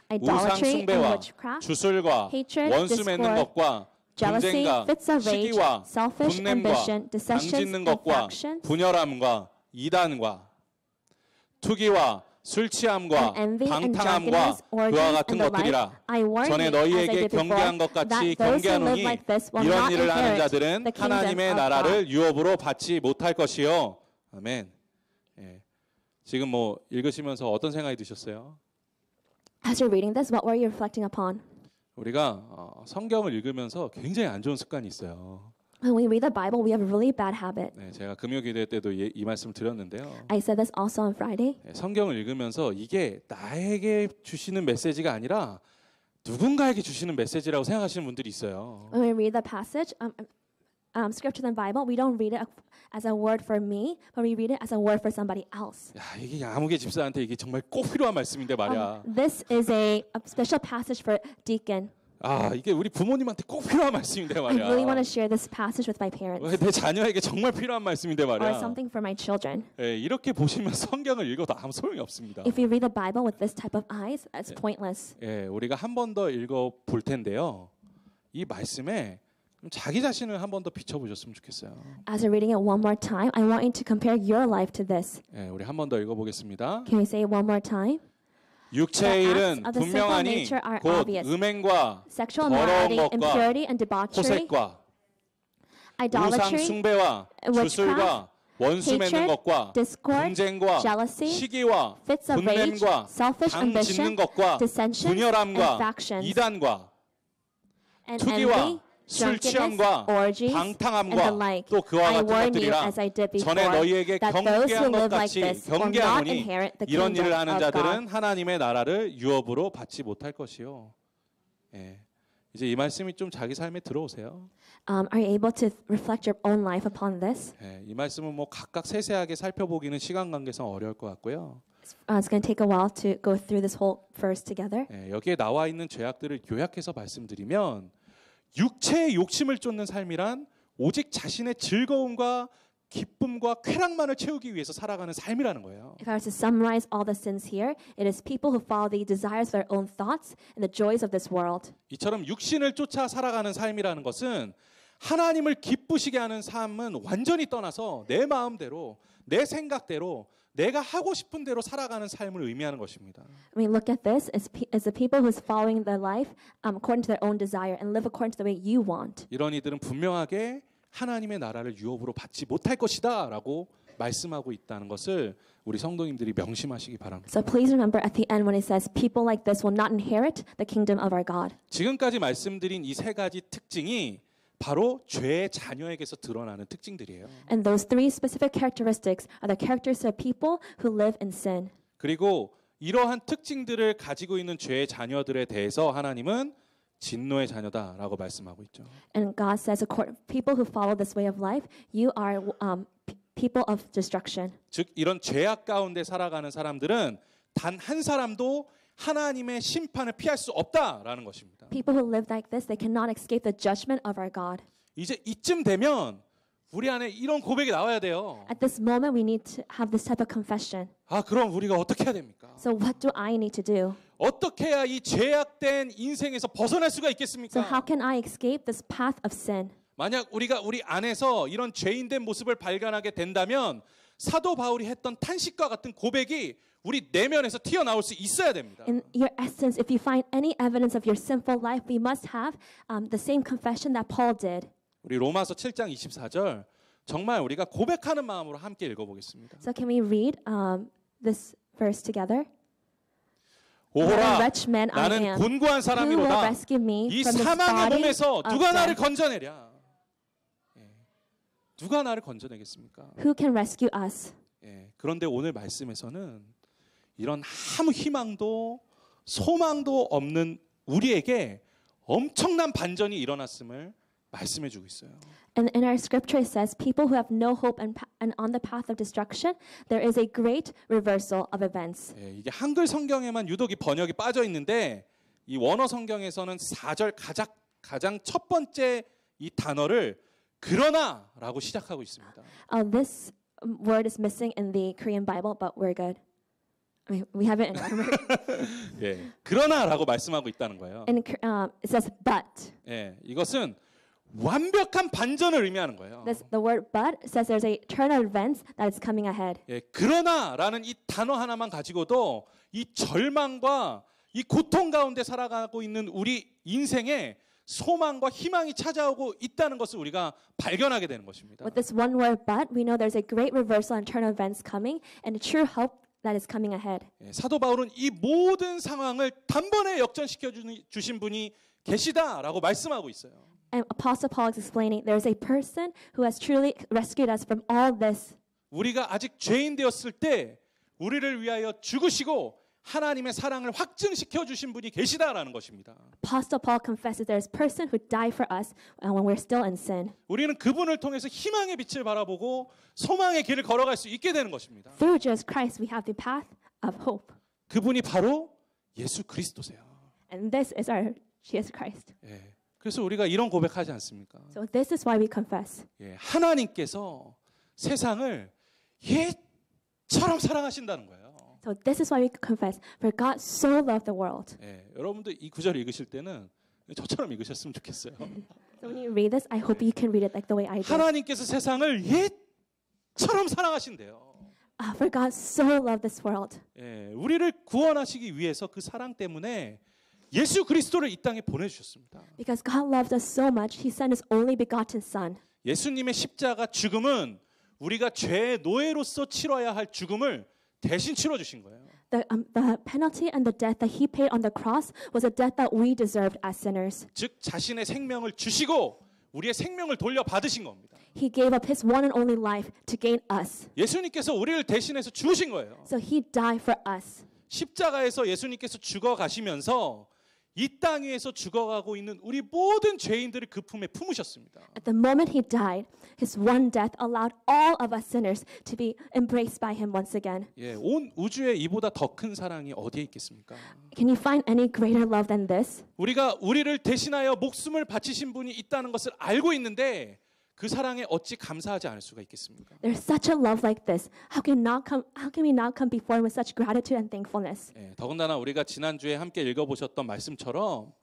Speaker 2: 우상
Speaker 1: idolatry and
Speaker 2: 숭배와
Speaker 1: witchcraft,
Speaker 2: 주술과
Speaker 1: hatred,
Speaker 2: 원수 맺는
Speaker 1: discord,
Speaker 2: 것과
Speaker 1: jealousy,
Speaker 2: 분쟁과
Speaker 1: fits of rage,
Speaker 2: 시기와
Speaker 1: selfish
Speaker 2: 분냄과
Speaker 1: ambition, dissensions,
Speaker 2: 당짓는
Speaker 1: and
Speaker 2: 것과
Speaker 1: factions,
Speaker 2: 분열함과 이단과 투기와 술 취함과
Speaker 1: and envy and
Speaker 2: 방탕함과
Speaker 1: drunkenness, orgies,
Speaker 2: 그와 같은
Speaker 1: and the like.
Speaker 2: 것들이라.
Speaker 1: I warn
Speaker 2: 전에
Speaker 1: you, as I
Speaker 2: 너희에게
Speaker 1: did before,
Speaker 2: 경계한 것 같이
Speaker 1: that those who live
Speaker 2: 경계하노니
Speaker 1: like this will
Speaker 2: 이런
Speaker 1: not
Speaker 2: 일을 하는
Speaker 1: inherit
Speaker 2: 자들은
Speaker 1: the kingdom
Speaker 2: 하나님의
Speaker 1: of
Speaker 2: 나라를
Speaker 1: God.
Speaker 2: 유업으로 받지 못할 것이요. 아멘. 예. 지금 뭐 읽으시면서 어떤 생각이 드셨어요?
Speaker 1: As you're reading this, what were you reflecting upon?
Speaker 2: 우리가 성경을 읽으면서 굉장히 안 좋은 습관이 있어요.
Speaker 1: When we read the Bible, we have a really bad habit.
Speaker 2: 네, 제가 금요기도 때도 이 말씀을 드렸는데요.
Speaker 1: I said this also on Friday.
Speaker 2: 네, 성경을 읽으면서 이게 나에게 주시는 메시지가 아니라 누군가에게 주시는 메시지라고 생각하시는 분들이 있어요.
Speaker 1: When we read the passage, scripture in the Bible, we don't read it as a word for me, but we read it as a word for somebody else.
Speaker 2: 야, 이게 야무개 집사한테 이게 정말 꼭 필요한 말씀인데 말이야.
Speaker 1: This is a special passage for deacon.
Speaker 2: 아, 이게 우리 부모님한테 꼭 필요한 말씀인데
Speaker 1: I really want
Speaker 2: 말이야.
Speaker 1: to share this passage with my parents
Speaker 2: 내 자녀에게 정말 필요한 말씀인데
Speaker 1: or
Speaker 2: 말이야.
Speaker 1: something for my children.
Speaker 2: 예, 이렇게 보시면 성경을 읽어도 아무 소용이 없습니다.
Speaker 1: If you read the Bible with this type of eyes, that's pointless.
Speaker 2: 예, 우리가 한 번 더 읽어 볼 텐데요. 이 말씀에 좀 자기 자신을 한 번 더 비춰 보셨으면 좋겠어요.
Speaker 1: As you're reading it one more time, I want you to compare your life to this.
Speaker 2: 예, 우리 한 번 더 읽어 보겠습니다.
Speaker 1: Can we say it one more time?
Speaker 2: 육체의
Speaker 1: The
Speaker 2: 일은
Speaker 1: acts of the
Speaker 2: 분명하니
Speaker 1: sinful nature are
Speaker 2: 곧
Speaker 1: obvious.
Speaker 2: 음행과
Speaker 1: Sexual
Speaker 2: 더러운
Speaker 1: immorality,
Speaker 2: 것과
Speaker 1: impurity, and debauchery,
Speaker 2: 호색과 우상
Speaker 1: idolatry,
Speaker 2: 숭배와
Speaker 1: witchcraft,
Speaker 2: 주술과 원수 맺는
Speaker 1: hatred,
Speaker 2: 것과
Speaker 1: discord,
Speaker 2: 분쟁과
Speaker 1: jealousy,
Speaker 2: 시기와
Speaker 1: fits of rage,
Speaker 2: 분냄과
Speaker 1: selfish
Speaker 2: 당
Speaker 1: ambition,
Speaker 2: 짓는 것과
Speaker 1: dissensions, and
Speaker 2: 분열함과
Speaker 1: factions,
Speaker 2: 이단과
Speaker 1: and
Speaker 2: 투기와
Speaker 1: envy,
Speaker 2: 술
Speaker 1: drunkenness,
Speaker 2: 취함과
Speaker 1: orgies, and the
Speaker 2: 방탕함과
Speaker 1: like.
Speaker 2: 또 그와
Speaker 1: I
Speaker 2: 같은
Speaker 1: warn you,
Speaker 2: 것들이라
Speaker 1: as I did before,
Speaker 2: 전에 너희에게
Speaker 1: that those who
Speaker 2: 경계한 것
Speaker 1: live like
Speaker 2: 같이
Speaker 1: this will not
Speaker 2: 경계하노니
Speaker 1: inherit the
Speaker 2: 이런
Speaker 1: kingdom
Speaker 2: 일을 하는
Speaker 1: of
Speaker 2: 자들은
Speaker 1: God.
Speaker 2: 하나님의 나라를 유업으로 받지 못할 것이요. 예. 이제 이 말씀이 좀 자기 삶에 들어오세요.
Speaker 1: Are you able to reflect your own life upon this?
Speaker 2: 예, 이 말씀은 뭐 각각 세세하게 살펴보기는 시간 관계상 어려울 것 같고요.
Speaker 1: It's going to take a while to go through this whole verse together.
Speaker 2: 예, 여기에 나와 있는 죄악들을 요약해서 말씀드리면 육체의 욕심을 쫓는 삶이란 오직 자신의 즐거움과 기쁨과 쾌락만을 채우기 위해서 살아가는 삶이라는 거예요.
Speaker 1: If I were to summarize all the sins here, it is people who follow the desires of their own thoughts and the joys of this world.
Speaker 2: 이처럼 육신을 쫓아 살아가는 삶이라는 것은 하나님을 기쁘시게 하는 삶은 완전히 떠나서 내 마음대로, 내 생각대로, 내가 하고 싶은 대로 살아가는 삶을 의미하는 것입니다.
Speaker 1: I mean, look at this as the people who's following their life according to their own desire and live according to the way you want.
Speaker 2: 이런 이들은 분명하게 하나님의 나라를 유업으로 받지 못할 것이다라고 말씀하고 있다는 것을 우리 성도님들이 명심하시기 바랍니다.
Speaker 1: So please remember at the end when it says people like this will not inherit the kingdom of our God.
Speaker 2: 지금까지 말씀드린 이 세 가지 특징이 바로 죄의 자녀에게서 드러나는 특징들이에요.
Speaker 1: And those three specific characteristics are the characteristics of people who live in sin.
Speaker 2: 그리고 이러한 특징들을 가지고 있는 죄의 자녀들에 대해서 하나님은 진노의 자녀다라고 말씀하고 있죠.
Speaker 1: And God says, people who follow this way of life, you are people of destruction.
Speaker 2: 즉 이런 죄악 가운데 살아가는 사람들은 단 한 사람도 하나님의 심판을 피할 수 없다라는 것입니다.
Speaker 1: People who live like this, they cannot escape the judgment of our God.
Speaker 2: 이제 이쯤 되면 우리 안에 이런 고백이 나와야 돼요.
Speaker 1: At this moment, we need to have this type of confession.
Speaker 2: 아, 그럼 우리가 어떻게 해야 됩니까?
Speaker 1: So what do I need to do?
Speaker 2: 어떻게 해야 이 죄악된 인생에서 벗어날 수가
Speaker 1: So
Speaker 2: 있겠습니까?
Speaker 1: how can I escape this path of sin?
Speaker 2: 만약 우리가 우리 안에서 이런 죄인된 모습을 발견하게 된다면 사도 바울이 했던 탄식과 같은 고백이 우리 내면에서 튀어나올 수 있어야 됩니다.
Speaker 1: In your essence, if you find any evidence of your sinful life, we must have the same confession that Paul did.
Speaker 2: 우리 로마서 7장 24절 정말 우리가 고백하는 마음으로 함께 읽어보겠습니다.
Speaker 1: So can we read this verse together?
Speaker 2: 오호라
Speaker 1: What a wretched man I
Speaker 2: 나는
Speaker 1: am.
Speaker 2: 곤고한
Speaker 1: Who will
Speaker 2: 사람이로다.
Speaker 1: rescue me
Speaker 2: 이
Speaker 1: from this
Speaker 2: 사망의
Speaker 1: body
Speaker 2: 몸에서
Speaker 1: of
Speaker 2: 누가 나를
Speaker 1: death?
Speaker 2: 건져내랴. 예. 누가 나를 건져내겠습니까?
Speaker 1: Who can rescue us?
Speaker 2: 예. 그런데 오늘 말씀에서는 이런 아무 희망도 소망도 없는 우리에게 엄청난 반전이 일어났음을 말씀해 주고 있어요.
Speaker 1: And in our scripture it says, people who have no hope and on the path of destruction, there is a great reversal of events.
Speaker 2: 예, 이게 한글 성경에만 유독 이 번역이 빠져 있는데 이 원어 성경에서는 4절 가장 첫 번째 이 단어를 그러나라고 시작하고 있습니다.
Speaker 1: This word is missing in the Korean Bible, but we're good. I mean, we have it in our American.
Speaker 2: 예, 그러나라고 말씀하고 있다는 거예요.
Speaker 1: And it says but.
Speaker 2: 예, 이것은 완벽한 반전을 의미하는 거예요.
Speaker 1: The word but says there's a turn of events that is coming ahead.
Speaker 2: 예, 그러나라는 이 단어 하나만 가지고도 이 절망과 이 고통 가운데 살아가고 있는 우리 인생에 소망과 희망이 찾아오고 있다는 것을 우리가 발견하게 되는 것입니다.
Speaker 1: With this one word but, we know there's a great reversal and turn of events coming and a true hope that is coming ahead.
Speaker 2: 예, 사도 바울은 이 모든 상황을 단번에 역전시켜 주신 분이 계시다라고 말씀하고 있어요.
Speaker 1: And Apostle Paul is explaining there's a person who has truly rescued us from all this.
Speaker 2: 우리가 아직 죄인 되었을 때 우리를 위하여 죽으시고 하나님의 사랑을 확증시켜 주신 분이 계시다라는 것입니다.
Speaker 1: Apostle Paul confesses there is a person who died for us when we're still in sin.
Speaker 2: 우리는 그분을 통해서 희망의 빛을 바라보고 소망의 길을 걸어갈 수 있게 되는 것입니다.
Speaker 1: Through Jesus Christ, we have the path of hope.
Speaker 2: 그분이 바로 예수 그리스도세요.
Speaker 1: And this is our Jesus Christ.
Speaker 2: 예. 그래서 우리가 이런 고백하지 않습니까?
Speaker 1: So this is why we confess.
Speaker 2: 예. 하나님께서 세상을 얘처럼 사랑하신다는 거예요.
Speaker 1: So this is why we confess. For God so loved the world.
Speaker 2: 예. 여러분도 이 구절을 읽으실 때는 저처럼 읽으셨으면 좋겠어요.
Speaker 1: So when you read this, I hope you can read it like the way I did.
Speaker 2: 하나님께서 세상을 얘처럼 사랑하신대요.
Speaker 1: For God so loved this world.
Speaker 2: 예, 우리를 구원하시기 위해서 그 사랑 때문에 예수 그리스도를 이 땅에 보내주셨습니다.
Speaker 1: Because God loved us so much, He sent His only begotten Son.
Speaker 2: 예수님의 십자가 죽음은 우리가 죄의 노예로서 치러야 할 죽음을 대신 치러주신 거예요.
Speaker 1: The penalty and the death that He paid on the cross was a death that we deserved as sinners.
Speaker 2: 즉 자신의 생명을 주시고 우리의 생명을 돌려받으신 겁니다.
Speaker 1: He gave up His one and only life to gain us.
Speaker 2: 예수님께서 우리를 대신해서 죽으신 거예요.
Speaker 1: So He died for us.
Speaker 2: 십자가에서 예수님께서 죽어가시면서 이 땅 위에서 죽어가고 있는 우리 모든 죄인들을 그 품에 품으셨습니다.
Speaker 1: At the moment He died, His one death allowed all of us sinners to be embraced by Him once again.
Speaker 2: 예, 온 우주에 이보다 더 큰 사랑이 어디에 있겠습니까?
Speaker 1: Can you find any greater love than this?
Speaker 2: 우리가 우리를 대신하여 목숨을 바치신 분이 있다는 것을 알고 있는데 그 사랑에 어찌 감사하지 않을 수가 있겠습니까?
Speaker 1: There's such a love like this. How can we not come before Him with such gratitude and thankfulness?
Speaker 2: 예, 더군다나 우리가 지난주에 함께 읽어보셨던 말씀처럼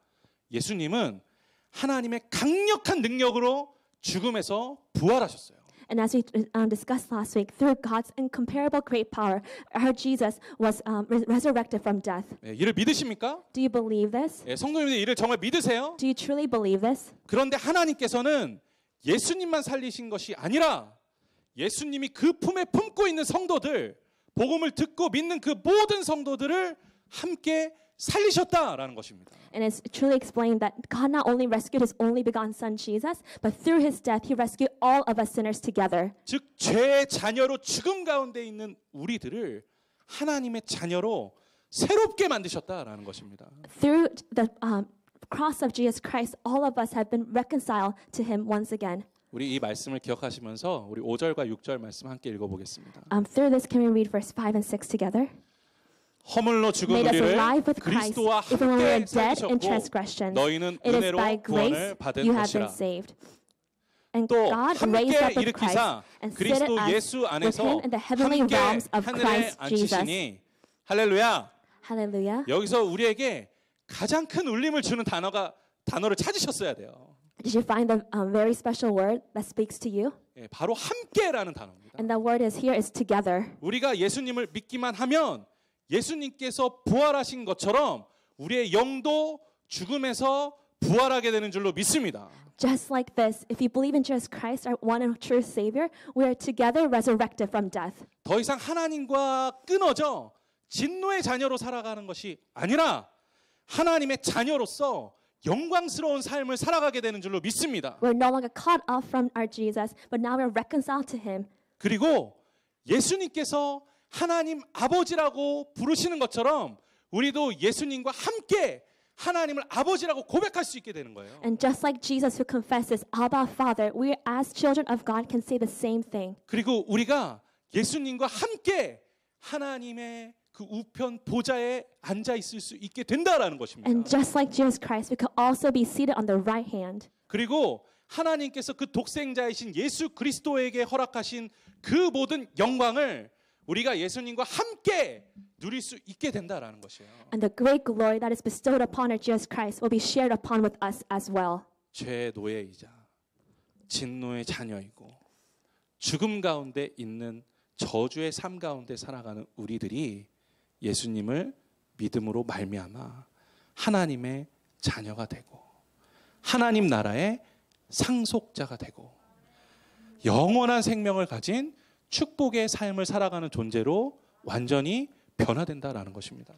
Speaker 2: 예수님은 하나님의 강력한 능력으로 죽음에서 부활하셨어요.
Speaker 1: And as we discussed last week, through God's incomparable great power, our Jesus was resurrected from death.
Speaker 2: 예, 이를 믿으십니까?
Speaker 1: Do you believe this?
Speaker 2: 예, 성도님들 이를 정말 믿으세요?
Speaker 1: Do you truly believe this?
Speaker 2: 그런데 하나님께서는 예수님만 살리신 것이 아니라 예수님이 그 품에 품고 있는 성도들, 복음을 듣고 믿는 그 모든 성도들을 함께 살리셨다라는 것입니다.
Speaker 1: And it's truly explained that God not only rescued His only begotten Son Jesus, but through His death He rescued all of us sinners together.
Speaker 2: 즉 죄의 자녀로 죽음 가운데 있는 우리들을 하나님의 자녀로 새롭게 만드셨다라는 것입니다.
Speaker 1: Through the cross of Jesus Christ, all of us have been reconciled to Him once again.
Speaker 2: 우리 이 말씀을 기억하시면서 우리 5절과 6절 말씀 함께 읽어보겠습니다.
Speaker 1: Through this, can we read verse 5 and 6 together?
Speaker 2: 허물로 죽은
Speaker 1: Made us
Speaker 2: 우리를
Speaker 1: alive with Christ,
Speaker 2: 그리스도와
Speaker 1: even when we were
Speaker 2: 함께
Speaker 1: dead in
Speaker 2: 살리셨고
Speaker 1: transgressions.
Speaker 2: 너희는
Speaker 1: It is
Speaker 2: 은혜로
Speaker 1: by grace
Speaker 2: 구원을 받은
Speaker 1: you have been
Speaker 2: 것이라.
Speaker 1: saved. And
Speaker 2: 또
Speaker 1: God raised up
Speaker 2: 함께
Speaker 1: with Christ
Speaker 2: 일으키사
Speaker 1: and seated
Speaker 2: 그리스도
Speaker 1: us
Speaker 2: 예수
Speaker 1: with
Speaker 2: 안에서
Speaker 1: Him in the heavenly
Speaker 2: 함께
Speaker 1: realms of
Speaker 2: 하늘에
Speaker 1: Christ Jesus.
Speaker 2: 앉히시니 할렐루야.
Speaker 1: Hallelujah.
Speaker 2: 여기서 우리에게 가장 큰 울림을 주는 단어를 찾으셨어야 돼요.
Speaker 1: Did you find the very special word that speaks to you?
Speaker 2: 예, 바로 함께라는 단어입니다.
Speaker 1: And that word is here is together.
Speaker 2: 우리가 예수님을 믿기만 하면 예수님께서 부활하신 것처럼 우리의 영도 죽음에서 부활하게 되는 줄로 믿습니다.
Speaker 1: Just like this, if you believe in Jesus Christ, our one and true Savior, we are together resurrected from death.
Speaker 2: 더 이상 하나님과 끊어져 진노의 자녀로 살아가는 것이 아니라 하나님의 자녀로서 영광스러운 삶을 살아가게 되는 줄로 믿습니다.
Speaker 1: We're no longer caught off from our Jesus, but now we're reconciled to Him.
Speaker 2: 그리고 예수님께서 하나님 아버지라고 부르시는 것처럼 우리도 예수님과 함께 하나님을 아버지라고 고백할 수 있게 되는 거예요.
Speaker 1: And just like Jesus who confesses, Abba, Father, we as children of God can say the same thing.
Speaker 2: 그리고 우리가 예수님과 함께 하나님의 그 우편 보좌에 앉아 있을 수 있게 된다라는 것입니다.
Speaker 1: And just like Jesus Christ, we could also be seated on the right hand.
Speaker 2: 그리고 하나님께서 그 독생자이신 예수 그리스도에게 허락하신 그 모든 영광을 우리가 예수님과 함께 누릴 수 있게 된다라는 것이에요.
Speaker 1: And the great glory that is bestowed upon our Jesus Christ will be shared upon with us as well.
Speaker 2: 죄의 노예이자 진노의 자녀이고 죽음 가운데 있는 저주의 삶 가운데 살아가는 우리들이 예수님을 믿음으로 말미암아 하나님의 자녀가 되고 하나님 나라의 상속자가 되고 영원한 생명을 가진 축복의 삶을 살아가는 존재로 완전히 변화된다라는 것입니다.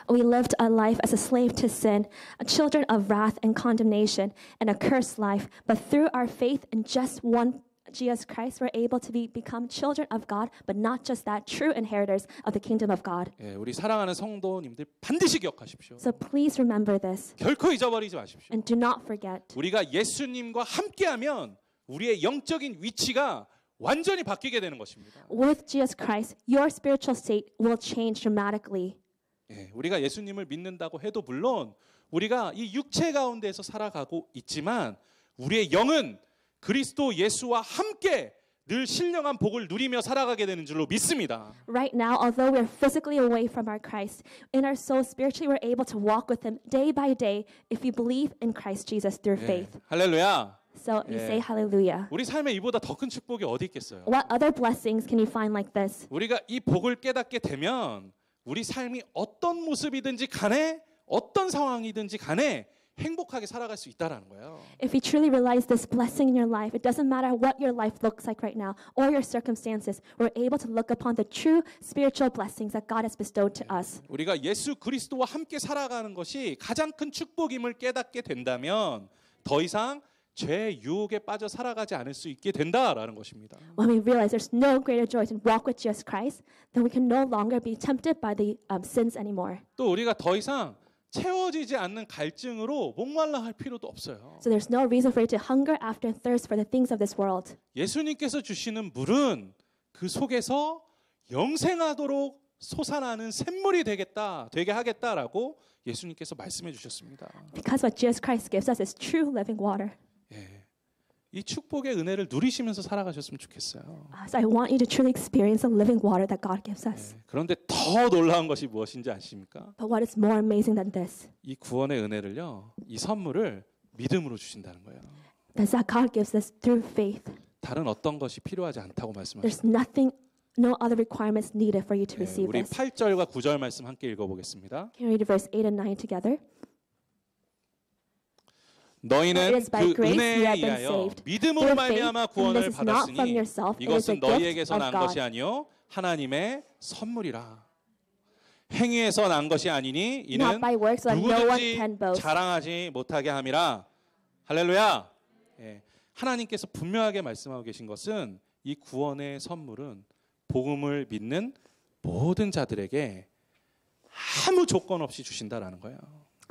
Speaker 1: We lived a life as a slave to sin, children of wrath and condemnation, and a cursed life. But through our faith in just one Jesus Christ, we're able to become children of God, but not just that, true inheritors of the kingdom of God.
Speaker 2: 예, 우리 사랑하는 성도님들 반드시 기억하십시오.
Speaker 1: So please remember this
Speaker 2: 결코 잊어버리지 마십시오.
Speaker 1: and do not forget.
Speaker 2: 우리가 예수님과 함께하면 우리의 영적인 위치가 완전히 바뀌게 되는 것입니다.
Speaker 1: With Jesus Christ, your spiritual state will change dramatically.
Speaker 2: 예, 우리가 예수님을 믿는다고 해도 물론 우리가 이 육체 가운데서 살아가고 있지만 우리의 영은 그리스도 예수와 함께 늘 신령한 복을 누리며 살아가게 되는 줄로 믿습니다.
Speaker 1: Right now, although we're physically away from our Christ, in our soul, spiritually, we're able to walk with Him day by day if we believe in Christ Jesus through
Speaker 2: 예,
Speaker 1: faith.
Speaker 2: 할렐루야.
Speaker 1: So we
Speaker 2: 예.
Speaker 1: say hallelujah.
Speaker 2: 우리 삶에 이보다 더 큰 축복이 어디 있겠어요?
Speaker 1: What other blessings can you find like this?
Speaker 2: 우리가 이 복을 깨닫게 되면 우리 삶이 어떤 모습이든지 간에 어떤 상황이든지 간에 행복하게 살아갈 수 있다라는 거예요.
Speaker 1: If you truly realize this blessing in your life, it doesn't matter what your life looks like right now or your circumstances, we're able to look upon the true spiritual blessings that God has bestowed to us.
Speaker 2: 우리가 예수 그리스도와 함께 살아가는 것이 가장 큰 축복임을 깨닫게 된다면 더 이상 죄의 유혹에 빠져 살아가지 않을 수 있게 된다라는 것입니다.
Speaker 1: When we realize there's no greater joy to walk with Jesus Christ, then we can no longer be tempted by the sins anymore.
Speaker 2: 또 우리가 더 이상 채워지지 않는 갈증으로 목말라 할 필요도 없어요.
Speaker 1: So there's no reason for you to hunger after and thirst for the things of this world.
Speaker 2: 예수님께서 주시는 물은 그 속에서 영생하도록 솟아나는 샘물이 되게 하겠다라고 예수님께서 말씀해 주셨습니다.
Speaker 1: Because what Jesus Christ gives us is true living water.
Speaker 2: 예, 이 축복의 은혜를 누리시면서 살아가셨으면 좋겠어요.
Speaker 1: So I want you to truly experience the living water that God gives us.
Speaker 2: 예, 그런데 더 놀라운 것이 무엇인지 아십니까?
Speaker 1: But what is more amazing than this?
Speaker 2: 이 구원의 은혜를요, 이 선물을 믿음으로 주신다는 거예요.
Speaker 1: Is that God gives us through faith.
Speaker 2: 다른 어떤 것이 필요하지 않다고
Speaker 1: There's
Speaker 2: 말씀하셨습니다.
Speaker 1: nothing, no other requirements needed for you to
Speaker 2: 예,
Speaker 1: receive
Speaker 2: 우리
Speaker 1: this.
Speaker 2: 8절과 9절 말씀 함께 읽어보겠습니다.
Speaker 1: Can we read verse 8 and 9 together?
Speaker 2: 너희는
Speaker 1: For it is by
Speaker 2: 그
Speaker 1: grace you
Speaker 2: 은혜에
Speaker 1: have been
Speaker 2: 의하여
Speaker 1: saved
Speaker 2: 믿음으로
Speaker 1: through
Speaker 2: 말미암아
Speaker 1: faith, and
Speaker 2: 구원을
Speaker 1: this is not from
Speaker 2: 받았으니
Speaker 1: yourself, it is a
Speaker 2: 이것은
Speaker 1: gift
Speaker 2: 너희에게서
Speaker 1: of
Speaker 2: 난
Speaker 1: God.
Speaker 2: 것이 아니요 하나님의 선물이라. 행위에서 난 것이 아니니 이는
Speaker 1: Not by works, so that no one
Speaker 2: 누구든지
Speaker 1: can boast.
Speaker 2: 자랑하지 못하게 함이라. 할렐루야. 예, 하나님께서 분명하게 말씀하고 계신 것은 이 구원의 선물은 복음을 믿는 모든 자들에게 아무 조건 없이 주신다라는 거예요.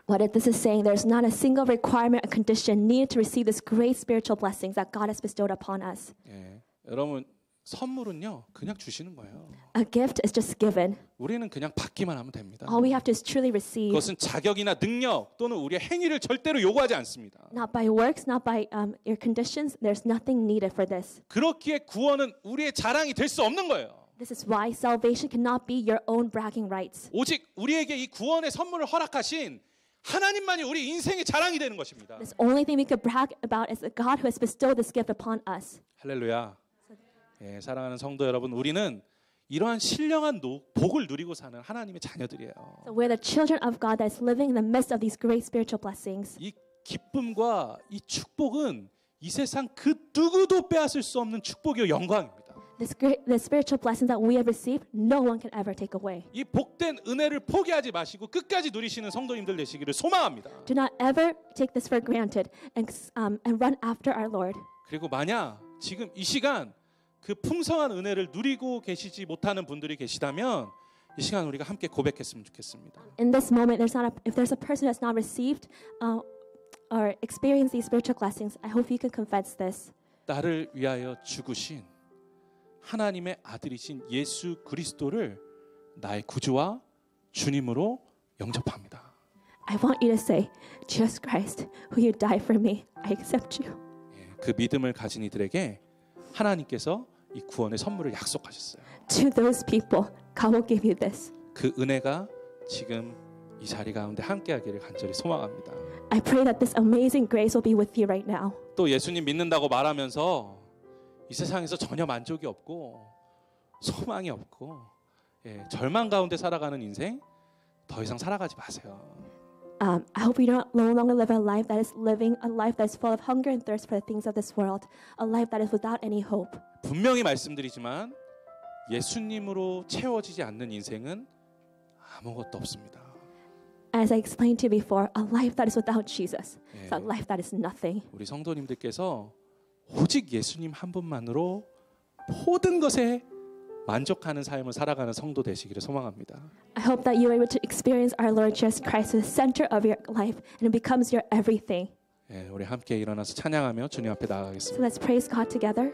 Speaker 1: What this is saying, there's not a single requirement or condition needed to receive this great spiritual blessings that God has bestowed upon us.
Speaker 2: 예, 여러분 선물은요 그냥 주시는 거예요.
Speaker 1: A gift is just given.
Speaker 2: 우리는 그냥 받기만 하면 됩니다.
Speaker 1: All we have to is truly receive.
Speaker 2: 그것은 자격이나 능력 또는 우리의 행위를 절대로 요구하지 않습니다.
Speaker 1: Not by works, not by your conditions. There's nothing needed for this.
Speaker 2: 그렇기에 구원은 우리의 자랑이 될 수 없는 거예요.
Speaker 1: This is why salvation cannot be your own bragging rights.
Speaker 2: 오직 우리에게 이 구원의 선물을 허락하신 하나님만이 우리 인생의 자랑이 되는 것입니다.
Speaker 1: The only thing we could brag about is the God who has bestowed this gift upon us.
Speaker 2: 할렐루야. 예, 사랑하는 성도 여러분, 우리는 이러한 신령한 복을 누리고 사는 하나님의 자녀들이에요.
Speaker 1: So we're the children of God that is living in the midst of these great spiritual blessings.
Speaker 2: 이 기쁨과 이 축복은 이 세상 그 누구도 빼앗을 수 없는 축복이요 영광입니다.
Speaker 1: The spiritual blessings that we have received, no one can ever take away.
Speaker 2: 이 복된 은혜를 포기하지 마시고 끝까지 누리시는 성도님들 되시기를 소망합니다.
Speaker 1: Do not ever take this for granted and run after our Lord.
Speaker 2: 그리고 만약 지금 이 시간 그 풍성한 은혜를 누리고 계시지 못하는 분들이 계시다면 이 시간 우리가 함께 고백했으면 좋겠습니다.
Speaker 1: In this moment, if there's a person who has not received or experienced these spiritual blessings, I hope you can confess this.
Speaker 2: 나를 위하여 죽으신 하나님의 아들이신 예수 그리스도를 나의 구주와 주님으로 영접합니다.
Speaker 1: I want you to say, Jesus Christ, who you died for me, I accept you.
Speaker 2: 그 믿음을 가진 이들에게 하나님께서 이 구원의 선물을 약속하셨어요.
Speaker 1: To those people, God will give you this.
Speaker 2: 그 은혜가 지금 이 자리 가운데 함께하기를 간절히 소망합니다.
Speaker 1: I pray that this amazing grace will be with you right now.
Speaker 2: 또 예수님 믿는다고 말하면서 이 세상에서 전혀 만족이 없고 소망이 없고 절망 가운데 살아가는 인생 더 이상 살아가지 마세요.
Speaker 1: I hope you don't no longer live a life that is living a life that is full of hunger and thirst for the things of this world, a life that is without any hope.
Speaker 2: 분명히 말씀드리지만 예수님으로 채워지지 않는 인생은 아무것도 없습니다.
Speaker 1: As I explained to you before, a life that is without Jesus is a life that is nothing.
Speaker 2: 우리 성도님들께서 오직 예수님 한 분만으로 모든 것에 만족하는 삶을 살아가는 성도 되시기를 소망합니다.
Speaker 1: I hope that you are able to experience our Lord Jesus Christ as the center of your life and it becomes your everything.
Speaker 2: 예, 우리 함께 일어나서 찬양하며 주님 앞에
Speaker 1: So
Speaker 2: 나아가겠습니다.
Speaker 1: let's praise God together.